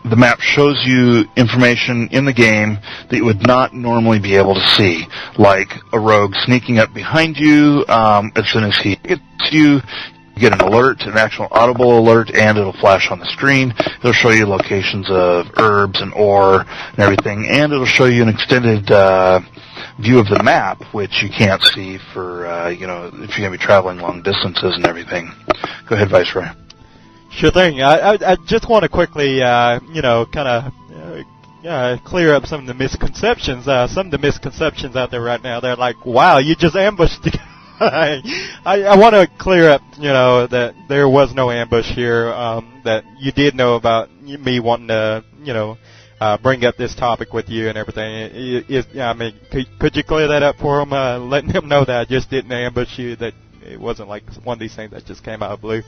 the map shows you information in the game that you would not normally be able to see, like a rogue sneaking up behind you. As soon as he hits you, you get an alert, an actual audible alert, and it'll flash on the screen. It'll show you locations of herbs and ore and everything, and it'll show you an extended view of the map, which you can't see for, if you're going to be traveling long distances and everything. Go ahead, Viceroy. Sure thing. I just want to quickly, clear up some of the misconceptions. Some of the misconceptions out there right now, they're like, wow, you just ambushed the guy. I want to clear up, that there was no ambush here, that you did know about me wanting to, bring up this topic with you and everything. Could you clear that up for him, letting him know that I just didn't ambush you, that it wasn't like one of these things that just came out of blue?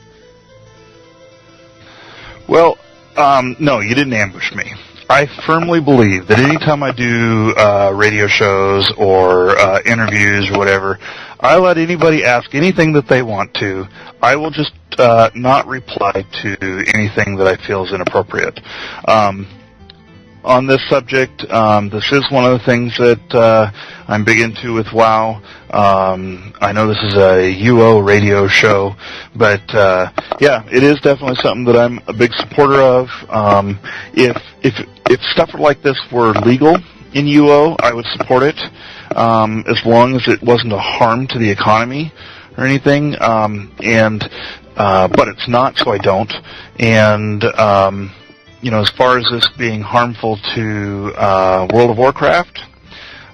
Well, no, you didn't ambush me. I firmly believe that anytime I do radio shows or interviews or whatever, I let anybody ask anything that they want to. I will just not reply to anything that I feel is inappropriate. On this subject, this is one of the things that I'm big into with WoW. I know this is a UO radio show, but it is definitely something that I'm a big supporter of. If stuff like this were legal in UO, I would support it, as long as it wasn't a harm to the economy or anything. But it's not, so I don't. And as far as this being harmful to World of Warcraft,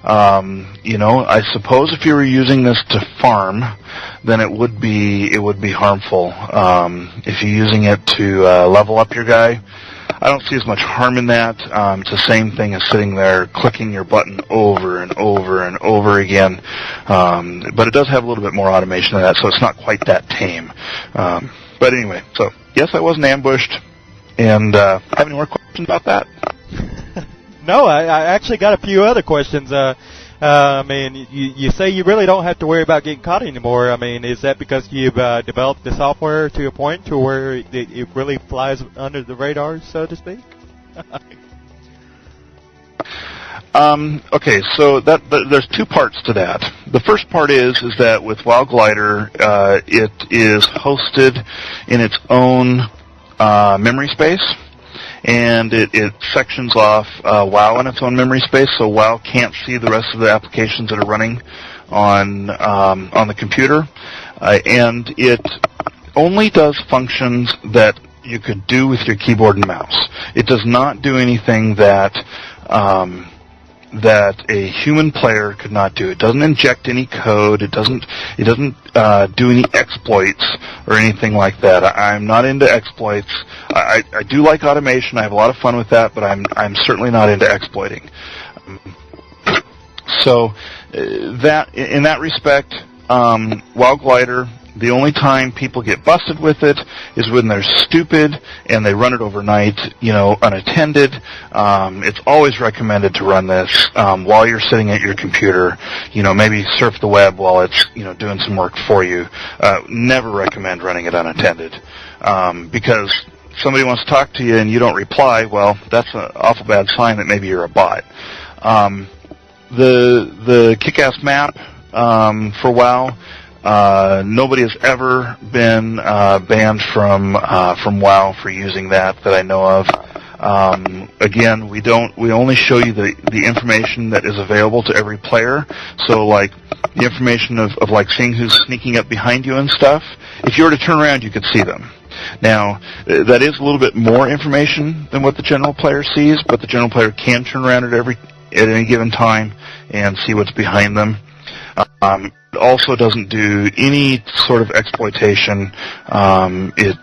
I suppose if you were using this to farm, then it would be harmful. If you're using it to level up your guy, I don't see as much harm in that. It's the same thing as sitting there clicking your button over and over and over again. But it does have a little bit more automation than that, so it's not quite that tame. But anyway, so yes, I wasn't ambushed. And have any more questions about that? No, I actually got a few other questions. You say you really don't have to worry about getting caught anymore. Is that because you've developed the software to a point to where it really flies under the radar, so to speak? Okay, so there's two parts to that. The first part is that with WoW Glider, it is hosted in its own memory space, and it sections off WoW in its own memory space, so WoW can't see the rest of the applications that are running on the computer, and it only does functions that you could do with your keyboard and mouse. It does not do anything that a human player could not do. It doesn't inject any code. It doesn't do any exploits or anything like that. I'm not into exploits. I do like automation. I have a lot of fun with that, but I'm certainly not into exploiting. So that in that respect, WoW Glider, the only time people get busted with it is when they're stupid and they run it overnight, unattended. It's always recommended to run this while you're sitting at your computer. Maybe surf the web while it's doing some work for you. Never recommend running it unattended, because somebody wants to talk to you and you don't reply. Well, that's an awful bad sign that maybe you're a bot. The kick-ass map for WoW. Nobody has ever been banned from WoW for using that I know of. Again, we only show you the information that is available to every player. So like the information of like seeing who's sneaking up behind you and stuff. If you were to turn around, you could see them. Now, that is a little bit more information than what the general player sees, but the general player can turn around at any given time and see what's behind them. It also doesn't do any sort of exploitation. It's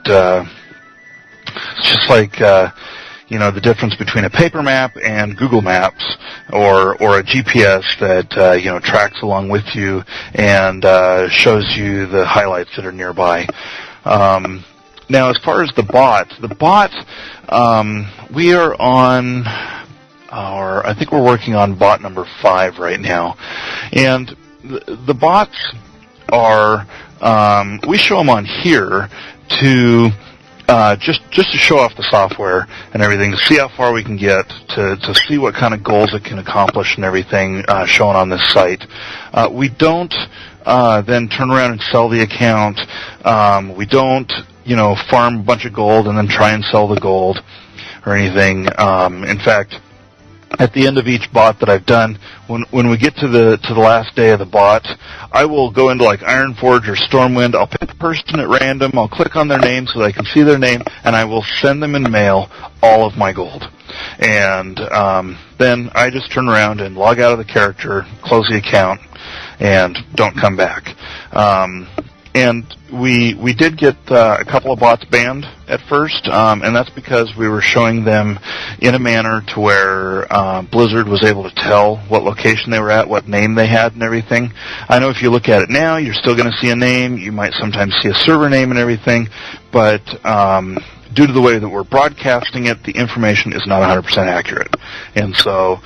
just like the difference between a paper map and Google Maps, or a GPS that tracks along with you and shows you the highlights that are nearby. Now, as far as the bot, we are on I think we're working on bot number 5 right now, and the bots are, we show them on here to just to show off the software and everything, to see how far we can get, to see what kind of goals it can accomplish and everything shown on this site. We don't then turn around and sell the account. We don't, farm a bunch of gold and then try and sell the gold or anything. In fact, at the end of each bot that I've done, when we get to the last day of the bot, I will go into like Ironforge or Stormwind. I'll pick a person at random. I'll click on their name so that I can see their name, and I will send them in mail all of my gold. And then I just turn around and log out of the character, close the account, and don't come back. And we did get a couple of bots banned at first, and that's because we were showing them in a manner to where Blizzard was able to tell what location they were at, what name they had, and everything. I know if you look at it now, you're still going to see a name. You might sometimes see a server name and everything, but due to the way that we're broadcasting it, the information is not 100% accurate, and so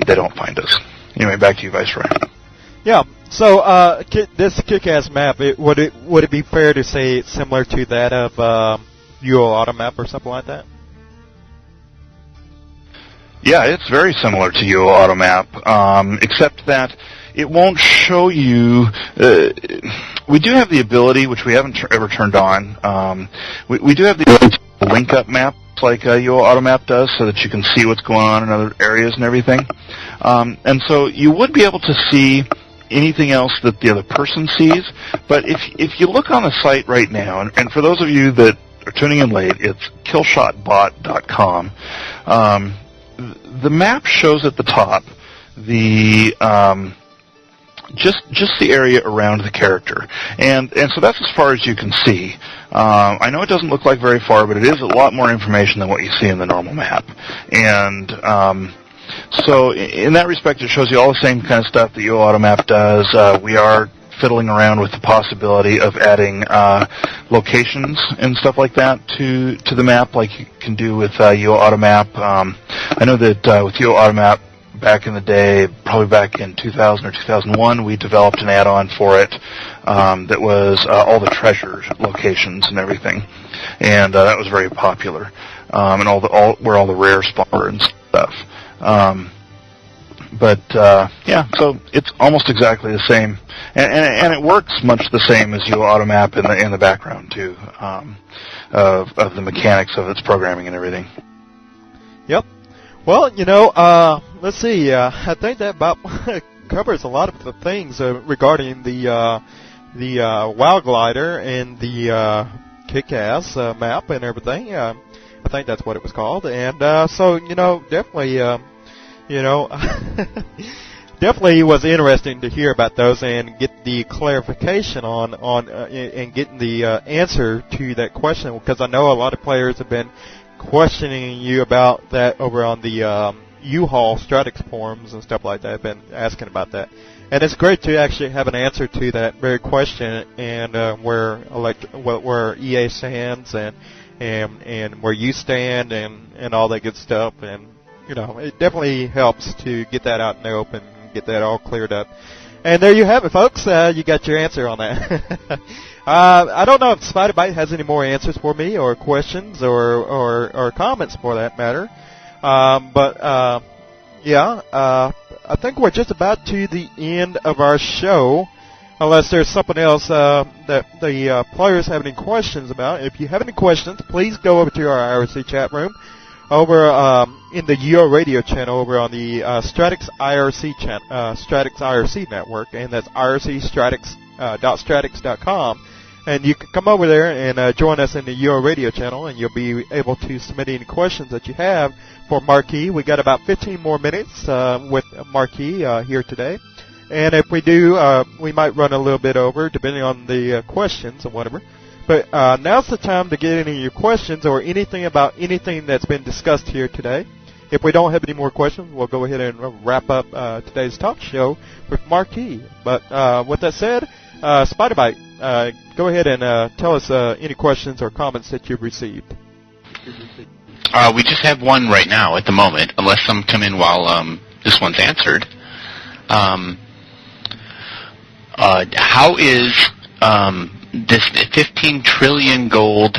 they don't find us. Anyway, back to you, Viceroy. Yeah. So this kick-ass map, would it be fair to say it's similar to that of UORadio or something like that? Yeah, it's very similar to UORadio, except that it won't show you. We do have the ability, which we haven't ever turned on. We do have the ability to link up maps like UORadio does, so that you can see what's going on in other areas and everything. And so you would be able to see anything else that the other person sees, but if you look on the site right now, and for those of you that are tuning in late, it's killshotbot.com. The map shows at the top the just the area around the character, and so that's as far as you can see. I know it doesn't look like very far, but it is a lot more information than what you see in the normal map, and so in that respect, it shows you all the same kind of stuff that UORadio does. We are fiddling around with the possibility of adding locations and stuff like that to the map, like you can do with UORadio. I know that with UORadio back in the day, probably back in 2000 or 2001, we developed an add-on for it that was all the treasure locations and everything, and that was very popular, and where all the rare spawn and stuff. Yeah, so it's almost exactly the same, and it works much the same as UORadio in the background too, of the mechanics of its programming and everything. Yep. Well, let's see. I think that about covers a lot of the things regarding the WoW Glider and the Kick-Ass map and everything. I think that's what it was called, and so definitely, definitely was interesting to hear about those and get the clarification on and getting the answer to that question, because I know a lot of players have been questioning you about that over on the U-Haul Stratix forums and stuff like that. I've been asking about that, and it's great to actually have an answer to that very question, and where EA stands and where you stand and all that good stuff, and it definitely helps to get that out in the open and get that all cleared up. And there you have it, folks. You got your answer on that. I don't know if SpiderBite has any more answers for me, or questions, or comments for that matter. I think we're just about to the end of our show, unless there's something else that the players have any questions about. If you have any questions, please go over to our IRC chat room over in the UORadio channel over on the Stratix IRC network, and that's ircstratix.stratix.com. And you can come over there and join us in the UORadio channel, and you'll be able to submit any questions that you have for Marquis. We got about 15 more minutes with Marquis here today. And if we do, we might run a little bit over, depending on the questions or whatever. But now's the time to get any of your questions or anything about anything that's been discussed here today. If we don't have any more questions, we'll go ahead and wrap up today's talk show with Marquis. But with that said, SpiderBite, go ahead and tell us any questions or comments that you've received. We just have one right now at the moment, unless some come in while this one's answered. How is this 15 trillion gold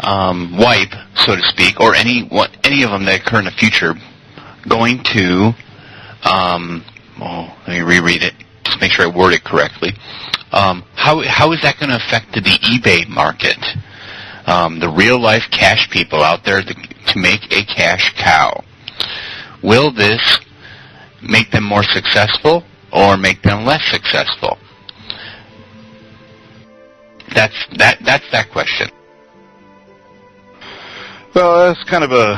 wipe, so to speak, or any of them that occur in the future, going to, let me reread it, just make sure I word it correctly. How is that going to affect the eBay market? The real-life cash people out there to make a cash cow. Will this make them more successful or make them less successful? That's that question. Well, that's kind of a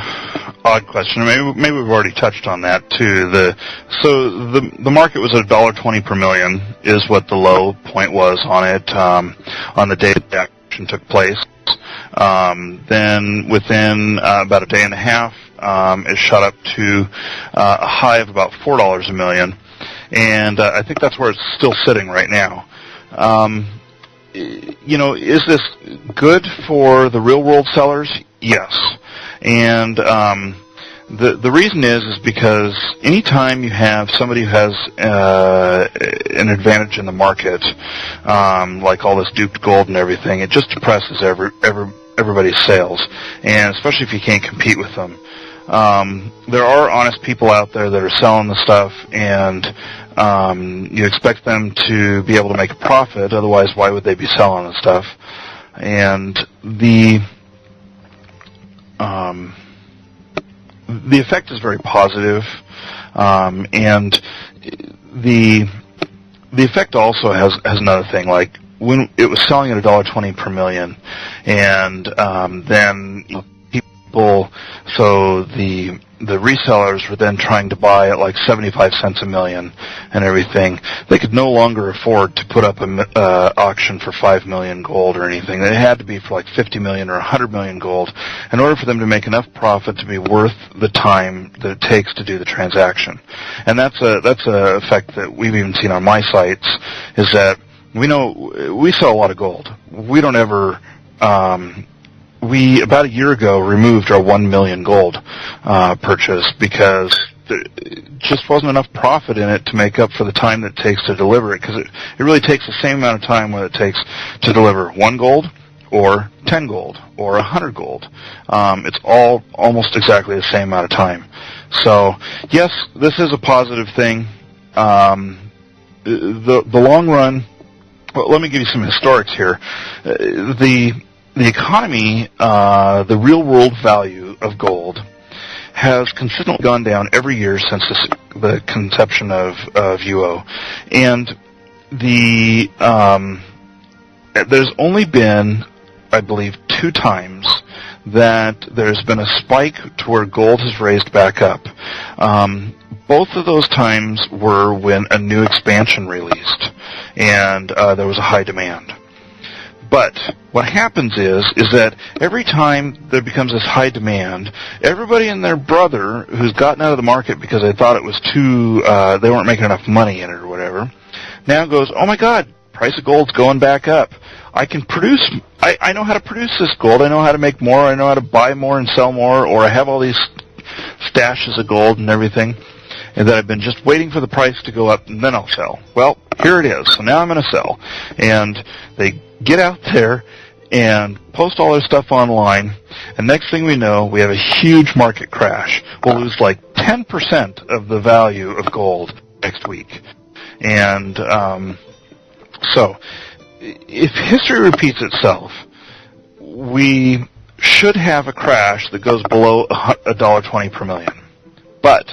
odd question. Maybe we've already touched on that too. The market was at $1.20 per million is what the low point was on it on the day that the action took place. Then within about a day and a half, it shot up to a high of about $4 a million, and I think that's where it's still sitting right now. Is this good for the real world sellers? Yes. And the reason is because anytime you have somebody who has an advantage in the market, like all this duped gold and everything, it just depresses everybody's sales, and especially if you can't compete with them. There are honest people out there that are selling the stuff, and you expect them to be able to make a profit, otherwise why would they be selling the stuff? And the effect is very positive, and the effect also has another thing, like when it was selling at $1.20 per million, and then people, so the resellers were then trying to buy at like 75 cents a million and everything. They could no longer afford to put up an auction for 5 million gold or anything. It had to be for like 50 million or 100 million gold in order for them to make enough profit to be worth the time that it takes to do the transaction. And that's a effect that we've even seen on my sites, is that we know we sell a lot of gold. We don't ever we, about a year ago, removed our 1 million gold purchase because there just wasn't enough profit in it to make up for the time that it takes to deliver it, because it really takes the same amount of time what it takes to deliver 1 gold or 10 gold or 100 gold. It's all almost exactly the same amount of time. So, yes, this is a positive thing. The long run, well, let me give you some historics here. The economy, the real-world value of gold has consistently gone down every year since the conception of UO. And there's only been, I believe, 2 times that there's been a spike to where gold has raised back up. Both of those times were when a new expansion released, and there was a high demand. But what happens is that every time there becomes this high demand, everybody and their brother who's gotten out of the market because they thought it was too, they weren't making enough money in it or whatever, now goes, oh my God, price of gold's going back up. I can produce, I know how to produce this gold. I know how to make more. I know how to buy more and sell more, or I have all these stashes of gold and everything, and that I've been just waiting for the price to go up, and then I'll sell. Well, here it is. So now I'm going to sell. And they get out there and post all their stuff online, and next thing we know, we have a huge market crash. We'll lose like 10% of the value of gold next week. And so if history repeats itself, we should have a crash that goes below $1.20 per million. But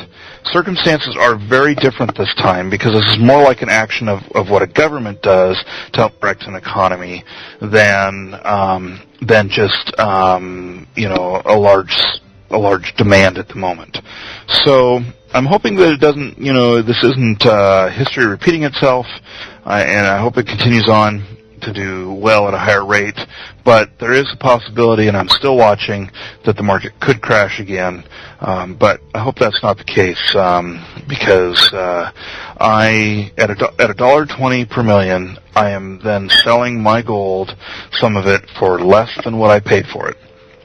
circumstances are very different this time, because this is more like an action of what a government does to help correct an economy than just a large demand at the moment. So I'm hoping that it doesn't, this isn't history repeating itself, and I hope it continues on to do well at a higher rate, but there is a possibility, and I'm still watching, that the market could crash again, but I hope that's not the case, because at $1.20 per million, I am then selling my gold, some of it, for less than what I paid for it,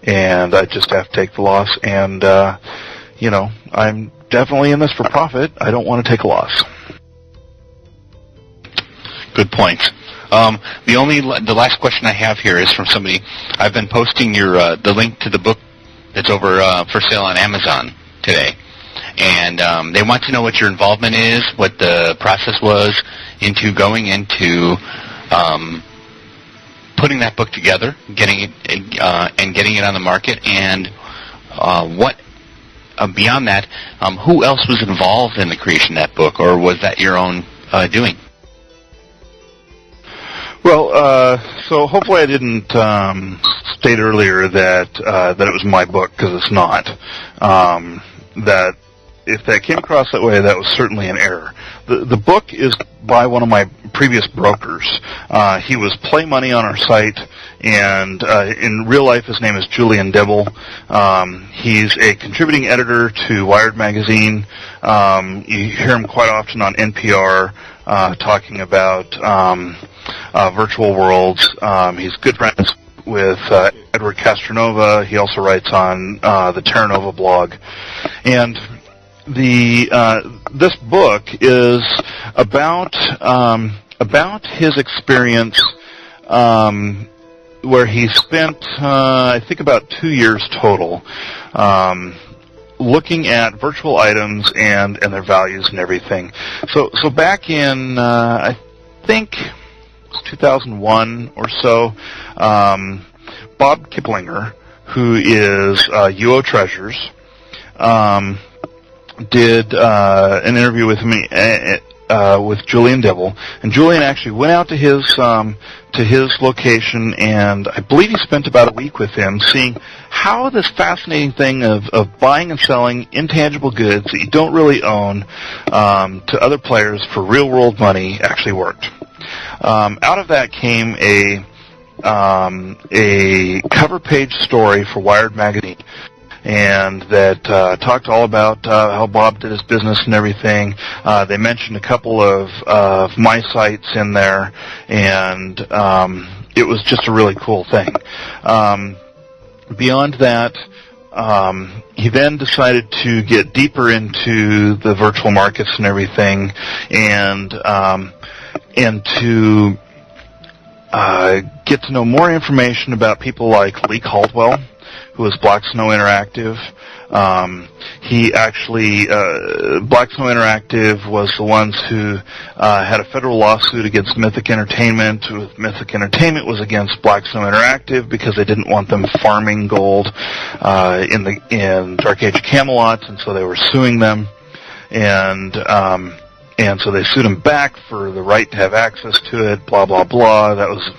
and I just have to take the loss, and I'm definitely in this for profit. I don't want to take a loss. Good point. The last question I have here is from somebody. I've been posting the link to the book that's over for sale on Amazon today, and they want to know what your involvement is, what the process was into going into putting that book together, getting it on the market, and what beyond that, who else was involved in the creation of that book, or was that your own doing? Well, so hopefully I didn't state earlier that it was my book, because it's not. That if that came across that way, that was certainly an error. The book is by one of my previous brokers. He was Play Money on our site, and in real life his name is Julian Dibble. He's a contributing editor to Wired Magazine. You hear him quite often on NPR talking about virtual worlds. He's good friends with Edward Castronova. He also writes on the Terra Nova blog. And this book is about his experience, where he spent I think about 2 years total looking at virtual items and their values and everything. So back in I think 2001 or so, Bob Kiplinger, who is UO Treasures, did an interview with me with Julian Dibble, and Julian actually went out to his location, and I believe he spent about a week with him, seeing how this fascinating thing of buying and selling intangible goods that you don't really own to other players for real world money actually worked. Out of that came a cover page story for Wired Magazine, and that talked all about how Bob did his business and everything. They mentioned a couple of my sites in there, and it was just a really cool thing. Beyond that, he then decided to get deeper into the virtual markets and everything, and to get to know more information about people like Lee Caldwell, who was Black Snow Interactive. He actually, Black Snow Interactive was the ones who had a federal lawsuit against Mythic Entertainment. Mythic Entertainment was against Black Snow Interactive because they didn't want them farming gold in Dark Age of Camelot, and so they were suing them. And so they sued him back for the right to have access to it, blah, blah, blah. That was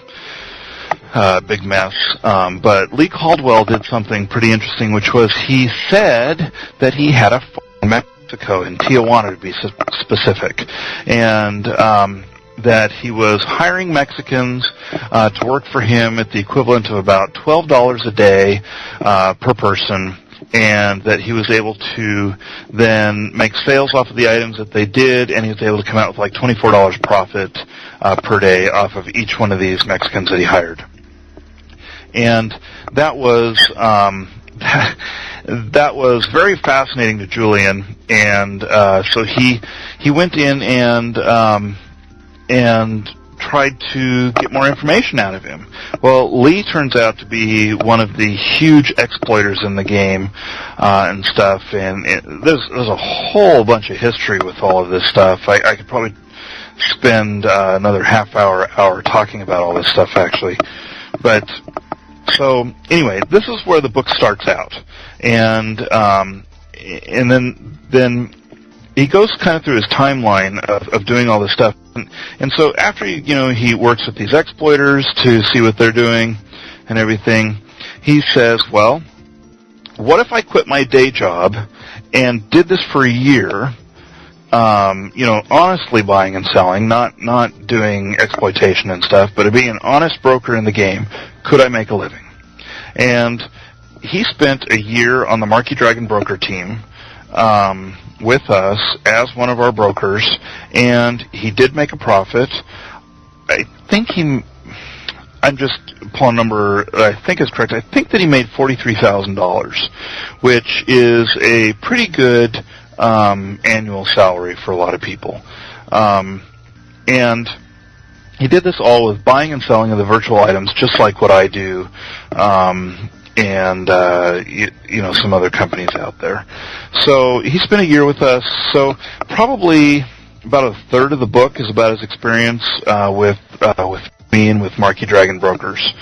big mess. But Lee Caldwell did something pretty interesting, which was he said that he had a farm in Mexico, in Tijuana to be specific, and that he was hiring Mexicans to work for him at the equivalent of about $12 a day per person, and that he was able to then make sales off of the items that they did, and he was able to come out with like $24 profit per day off of each one of these Mexicans that he hired. And that was that was very fascinating to Julian, and so he went in and tried to get more information out of him. Well, Lee turns out to be one of the huge exploiters in the game and stuff, and there's a whole bunch of history with all of this stuff. I could probably spend another half hour talking about all this stuff, actually. But so anyway, this is where the book starts out, and then he goes kind of through his timeline of doing all this stuff. And so after, he works with these exploiters to see what they're doing and everything, he says, well, what if I quit my day job and did this for a year, honestly buying and selling, not doing exploitation and stuff, but being an honest broker in the game, could I make a living? And he spent a year on the Marquee Dragon broker team, with us as one of our brokers, and he did make a profit. I think I'm just pulling a number that I think is correct. I think that he made $43,000, which is a pretty good annual salary for a lot of people. And he did this all with buying and selling of the virtual items, just like what I do, and some other companies out there. So he spent a year with us. So probably about a third of the book is about his experience with me and with Marquee Dragon Brokers.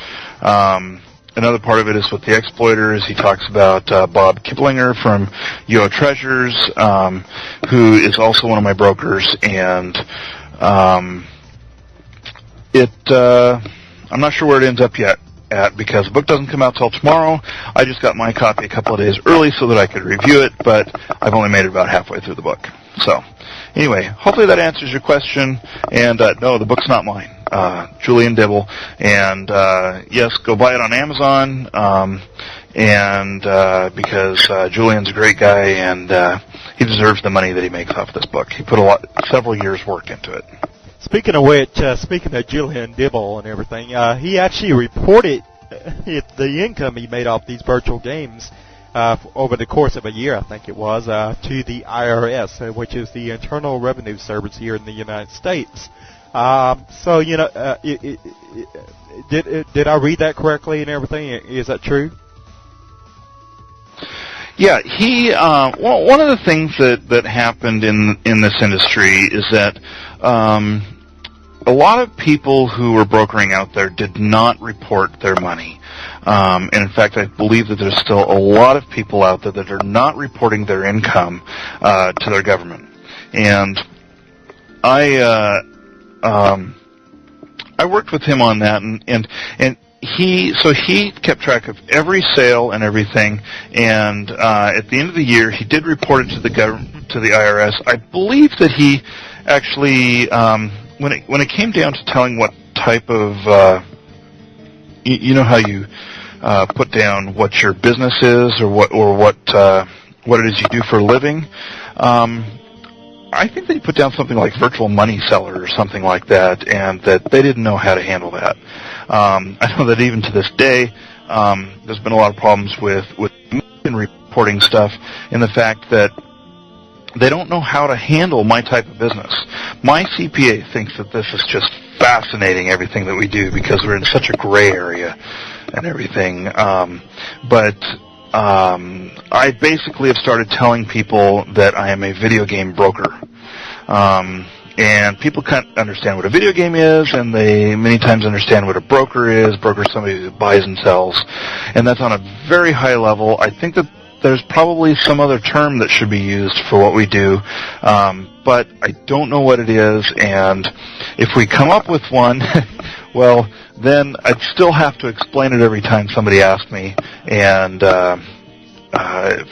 Another part of it is with the exploiters. He talks about Bob Kiplinger from UO Treasures, who is also one of my brokers, and I'm not sure where it ends up yet because the book doesn't come out till tomorrow. I just got my copy a couple of days early so that I could review it, but I've only made it about halfway through the book. So anyway, hopefully that answers your question. And no, the book's not mine. Julian Dibble. And yes, go buy it on Amazon. Because Julian's a great guy, and he deserves the money that he makes off this book. He put several years' work into it. Speaking of which, speaking of Julian Dibble and everything, he actually reported the income he made off these virtual games over the course of a year, I think it was, to the IRS, which is the Internal Revenue Service here in the United States. So, did I read that correctly and everything? Is that true? Yeah, one of the things that happened in this industry is that a lot of people who were brokering out there did not report their money. And in fact, I believe that there's still a lot of people out there that are not reporting their income to their government. And I worked with him on that, and he kept track of every sale and everything, and at the end of the year, he did report it to the IRS. I believe that he actually, when it came down to telling what type of, you know how you put down what your business is or what it is you do for a living. I think they put down something like virtual money seller or something like that, and that they didn't know how to handle that. I know that even to this day, there's been a lot of problems with reporting stuff in the fact that they don't know how to handle my type of business. My CPA thinks that this is just fascinating, everything that we do, because we're in such a gray area and everything. But I basically have started telling people that I am a video game broker. And people can't understand what a video game is, and they many times understand what a broker is. Broker is somebody who buys and sells, and that's on a very high level. I think that there's probably some other term that should be used for what we do, but I don't know what it is, and if we come up with one, well, then I'd still have to explain it every time somebody asks me, and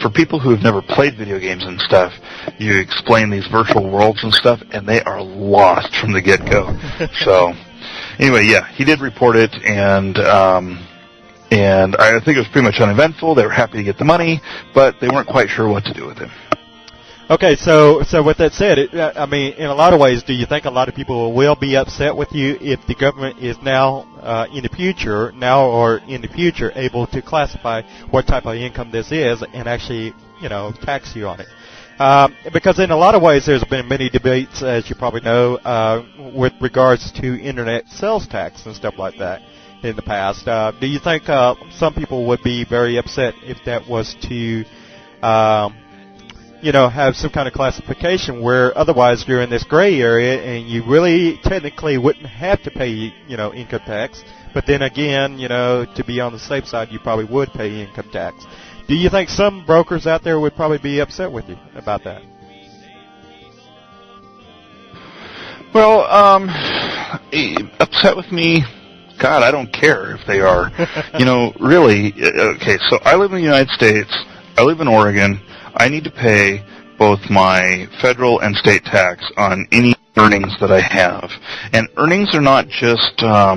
for people who have never played video games and stuff, you explain these virtual worlds and stuff, and they are lost from the get-go. So, anyway, yeah, he did report it, and I think it was pretty much uneventful. They were happy to get the money, but they weren't quite sure what to do with it. Okay, so with that said, I mean, in a lot of ways, do you think a lot of people will be upset with you if the government is now in the future able to classify what type of income this is and actually, tax you on it? Because in a lot of ways, there's been many debates, as you probably know, with regards to internet sales tax and stuff like that in the past. Do you think some people would be very upset if that was to have some kind of classification where otherwise you're in this gray area and you really technically wouldn't have to pay, income tax. But then again, to be on the safe side, you probably would pay income tax. Do you think some brokers out there would probably be upset with you about that? Well, upset with me? God, I don't care if they are. Really, okay, so I live in the United States. I live in Oregon. I need to pay both my federal and state tax on any earnings that I have, and earnings are not just how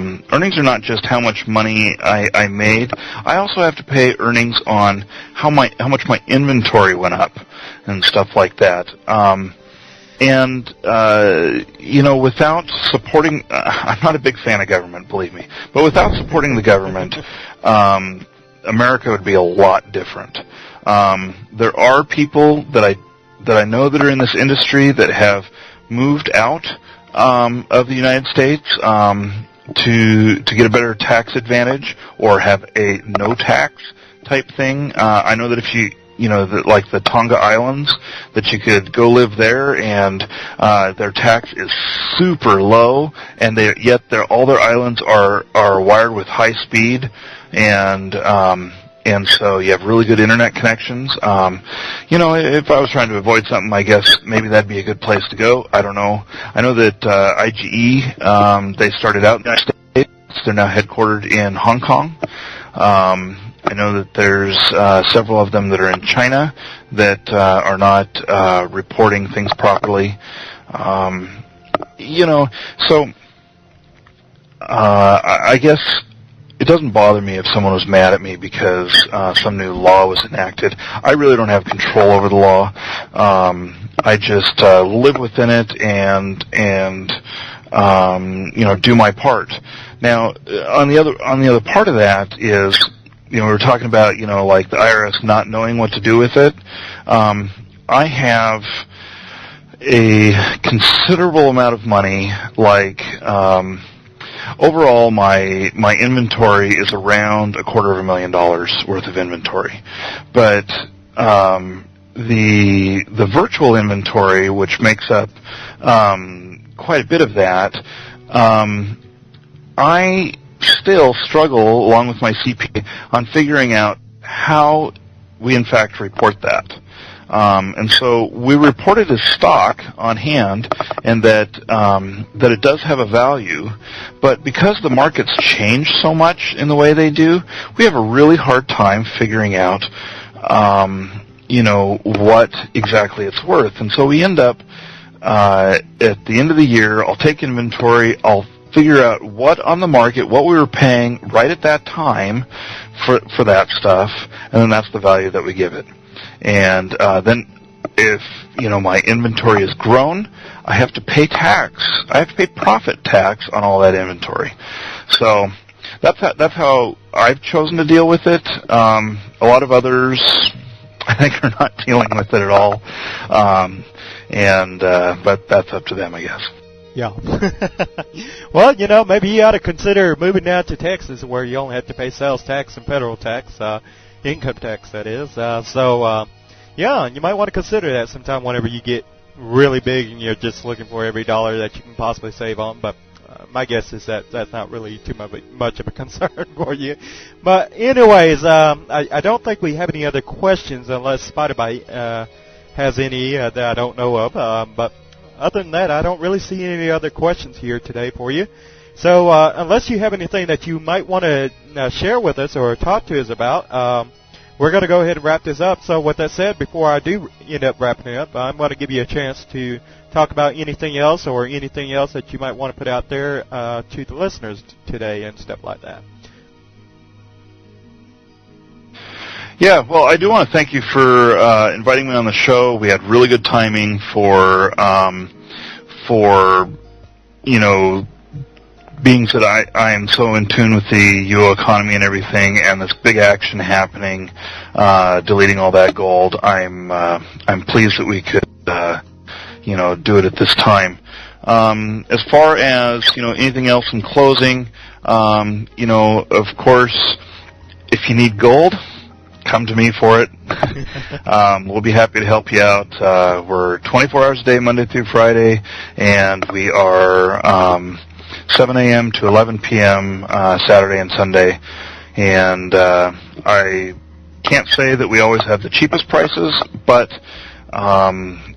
much money I made. I also have to pay earnings on how much my inventory went up and stuff like that. Without supporting, I'm not a big fan of government, believe me, but without supporting the government, America would be a lot different. There are people that I know that are in this industry that have moved out of the United States to get a better tax advantage or have a no tax type thing. I know that if like the Tonga Islands, that you could go live there and their tax is super low, and yet all their islands are wired with high speed, and so you have really good internet connections. If I was trying to avoid something, I guess maybe that'd be a good place to go. I don't know. I know that IGE, they started out in the United States. They're now headquartered in Hong Kong. I know that there's several of them that are in China that are not reporting things properly. So I guess it doesn't bother me if someone was mad at me because some new law was enacted. I really don't have control over the law. I just live within it and do my part. Now, on the other part of that is, we were talking about, like the IRS not knowing what to do with it. I have a considerable amount of money, like, overall my inventory is around $250,000 worth of inventory. But, the virtual inventory, which makes up, quite a bit of that, I still struggle, along with my CPA, on figuring out how we in fact report that. And so we report it as stock on hand, and that it does have a value, but because the markets change so much in the way they do, we have a really hard time figuring out, what exactly it's worth. And so we end up, at the end of the year, I'll take inventory, I'll figure out what on the market, what we were paying right at that time for that stuff, and then that's the value that we give it. And then if, my inventory is grown, I have to pay tax. I have to pay profit tax on all that inventory. So that's how I've chosen to deal with it. A lot of others, I think, are not dealing with it at all. But that's up to them, I guess. Yeah. Well, maybe you ought to consider moving down to Texas, where you only have to pay sales tax and federal tax, income tax, that is. Yeah, you might want to consider that sometime whenever you get really big and you're just looking for every dollar that you can possibly save on. But my guess is that that's not really too much of a concern for you. But anyways, I don't think we have any other questions unless Spider-Bite has any that I don't know of. But other than that, I don't really see any other questions here today for you. So unless you have anything that you might want to share with us or talk to us about, we're going to go ahead and wrap this up. So with that said, before I do end up wrapping it up, I'm going to give you a chance to talk about anything else or anything else that you might want to put out there to the listeners today and stuff like that. Yeah, well, I do want to thank you for inviting me on the show. We had really good timing for being that I am so in tune with the UO economy and everything, and this big action happening, deleting all that gold. I'm pleased that we could do it at this time. As far as anything else in closing, of course, if you need gold, come to me for it. We'll be happy to help you out. We're 24 hours a day, Monday through Friday, and we are 7 a.m. to 11 p.m. Saturday and Sunday. And I can't say that we always have the cheapest prices, but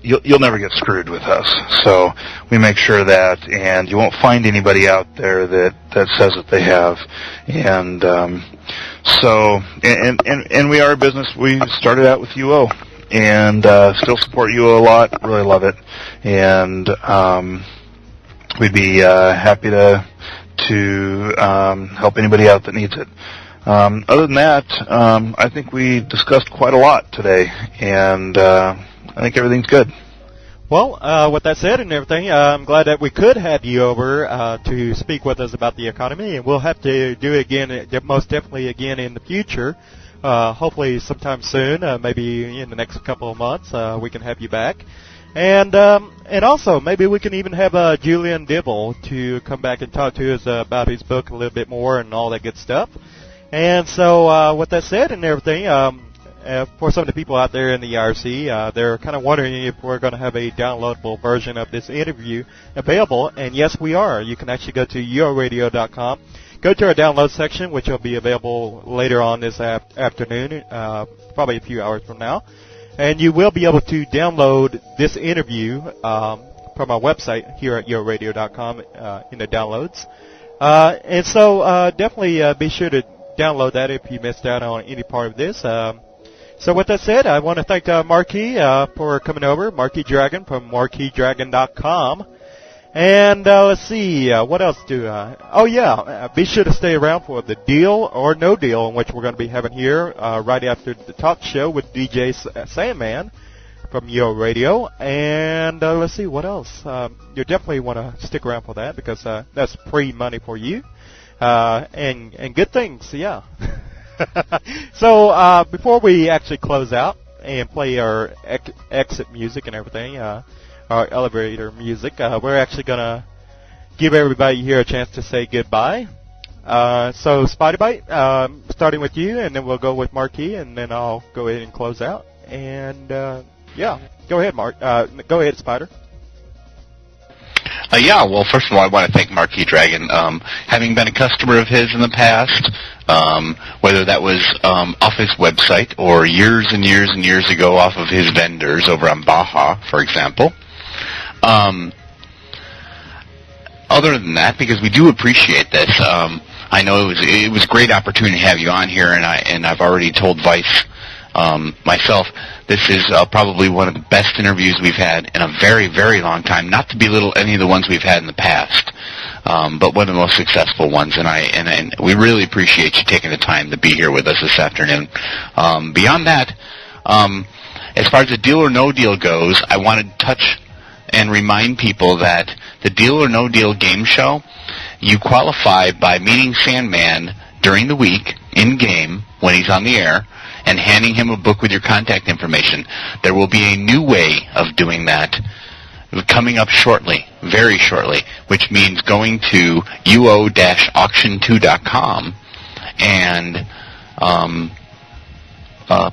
you'll never get screwed with us. So we make sure that, and you won't find anybody out there that says that they have. And and we are a business. We started out with UO, and still support UO a lot. Really love it, and we'd be happy to help anybody out that needs it. Other than that, I think we discussed quite a lot today, and I think everything's good. Well, with that said and everything, I'm glad that we could have you over to speak with us about the economy, and we'll have to do it again, most definitely again in the future. Hopefully sometime soon, maybe in the next couple of months, we can have you back. And also, maybe we can even have Julian Dibble to come back and talk to us about his book a little bit more and all that good stuff. And so, with that said and everything, for some of the people out there in the IRC, they're kind of wondering if we're going to have a downloadable version of this interview available. And yes, we are. You can actually go to UORadio.com. Go to our download section, which will be available later on this afternoon, probably a few hours from now. And you will be able to download this interview from our website here at UORadio.com in the downloads. And so definitely be sure to download that if you missed out on any part of this. So with that said, I want to thank Marquis for coming over, Marquis Dragon from MarquisDragon.com. And let's see, what else be sure to stay around for the Deal or No Deal, in which we're going to be having here right after the talk show with DJ Sandman from Yo Radio. And let's see, what else? You definitely want to stick around for that because that's free money for you and good things, yeah. So before we actually close out and play our exit music and everything, our elevator music, we're actually going to give everybody here a chance to say goodbye. So, Spider-Bite, starting with you, and then we'll go with Marquis, and then I'll go ahead and close out. And, yeah, go ahead, go ahead, Spider. Well, first of all, I want to thank Marquis Dragon. Having been a customer of his in the past, whether that was off his website or years and years and years ago off of his vendors over on Baja, for example. Other than that, because we do appreciate this, I know it was a great opportunity to have you on here, and I've already told Vice myself, this is probably one of the best interviews we've had in a very, very long time. Not to belittle any of the ones we've had in the past, but one of the most successful ones. And we really appreciate you taking the time to be here with us this afternoon. Beyond that, as far as the Deal or No Deal goes, I want to touch and remind people that the Deal or No Deal game show, you qualify by meeting Sandman during the week in game when he's on the air and handing him a book with your contact information. There will be a new way of doing that coming up shortly, very shortly, which means going to uo-auction2.com and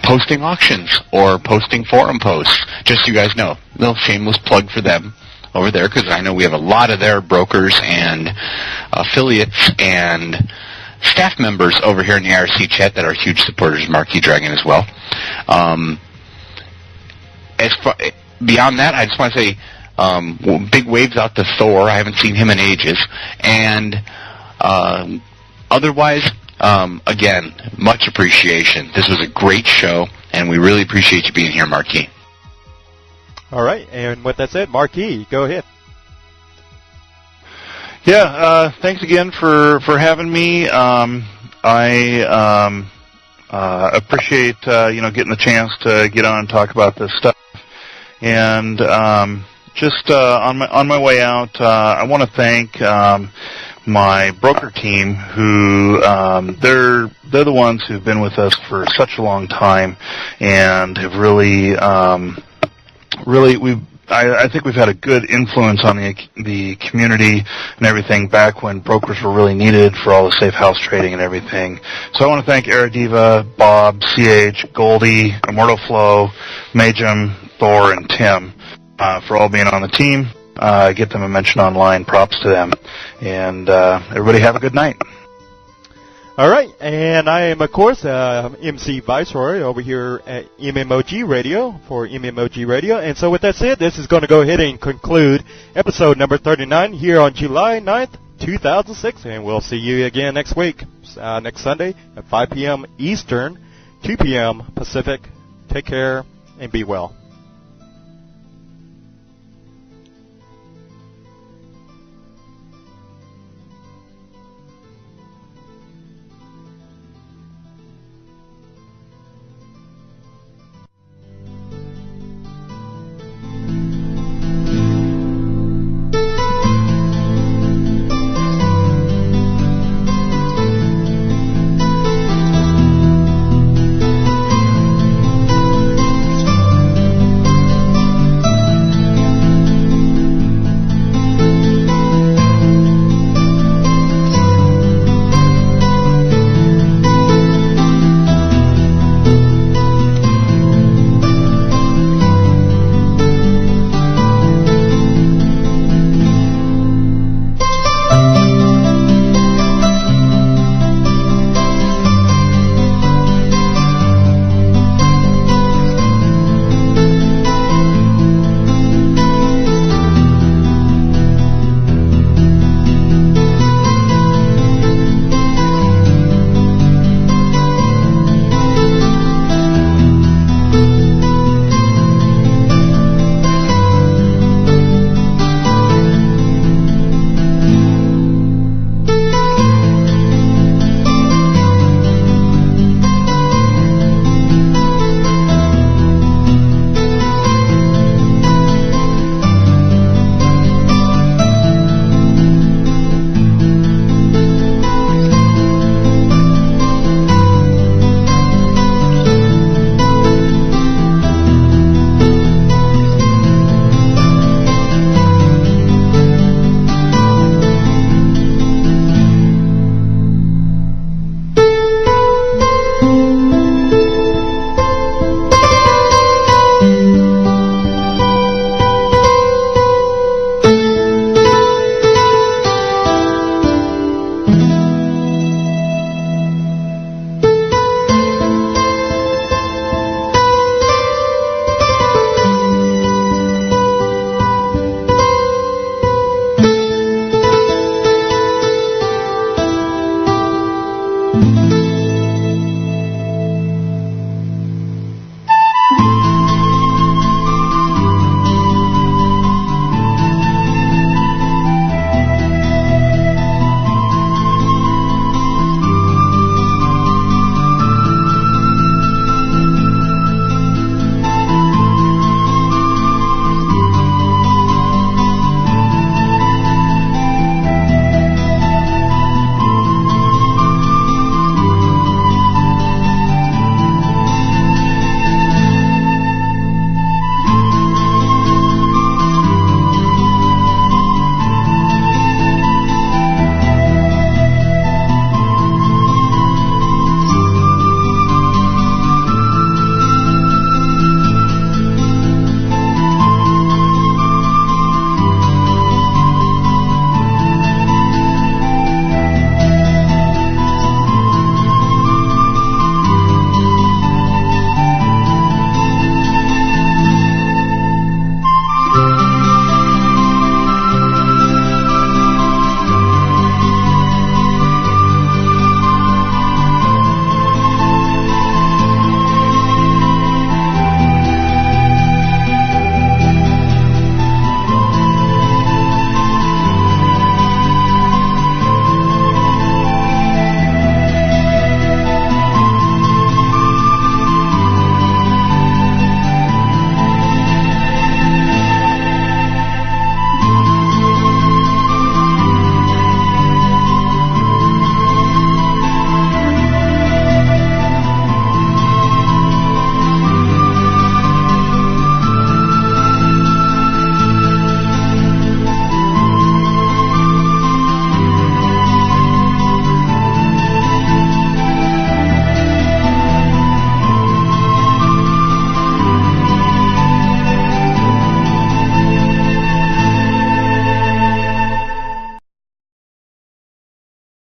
posting auctions or posting forum posts. Just so you guys know, no shameless plug for them over there, because I know we have a lot of their brokers and affiliates and staff members over here in the IRC chat that are huge supporters of Marquis Dragon as well. Beyond that, I just want to say big waves out to Thor. I haven't seen him in ages. And otherwise, again, much appreciation. This was a great show, and we really appreciate you being here, Marquis. All right, and with that said, Marquis, go ahead. Yeah, thanks again for having me. I appreciate getting the chance to get on and talk about this stuff. And just on my way out, I want to thank my broker team, who they're the ones who've been with us for such a long time and have really I think we've had a good influence on the community and everything back when brokers were really needed for all the safe house trading and everything. So I want to thank Eradiva, Bob, CH, Goldie, Immortal Flow, Majum, Thor, and Tim for all being on the team. Get them a mention online. Props to them. And everybody have a good night. All right, and I am, of course, MC Viceroy over here at MMOG Radio for MMOG Radio. And so with that said, this is going to go ahead and conclude episode number 39 here on July 9th, 2006. And we'll see you again next week, next Sunday at 5 p.m. Eastern, 2 p.m. Pacific. Take care and be well.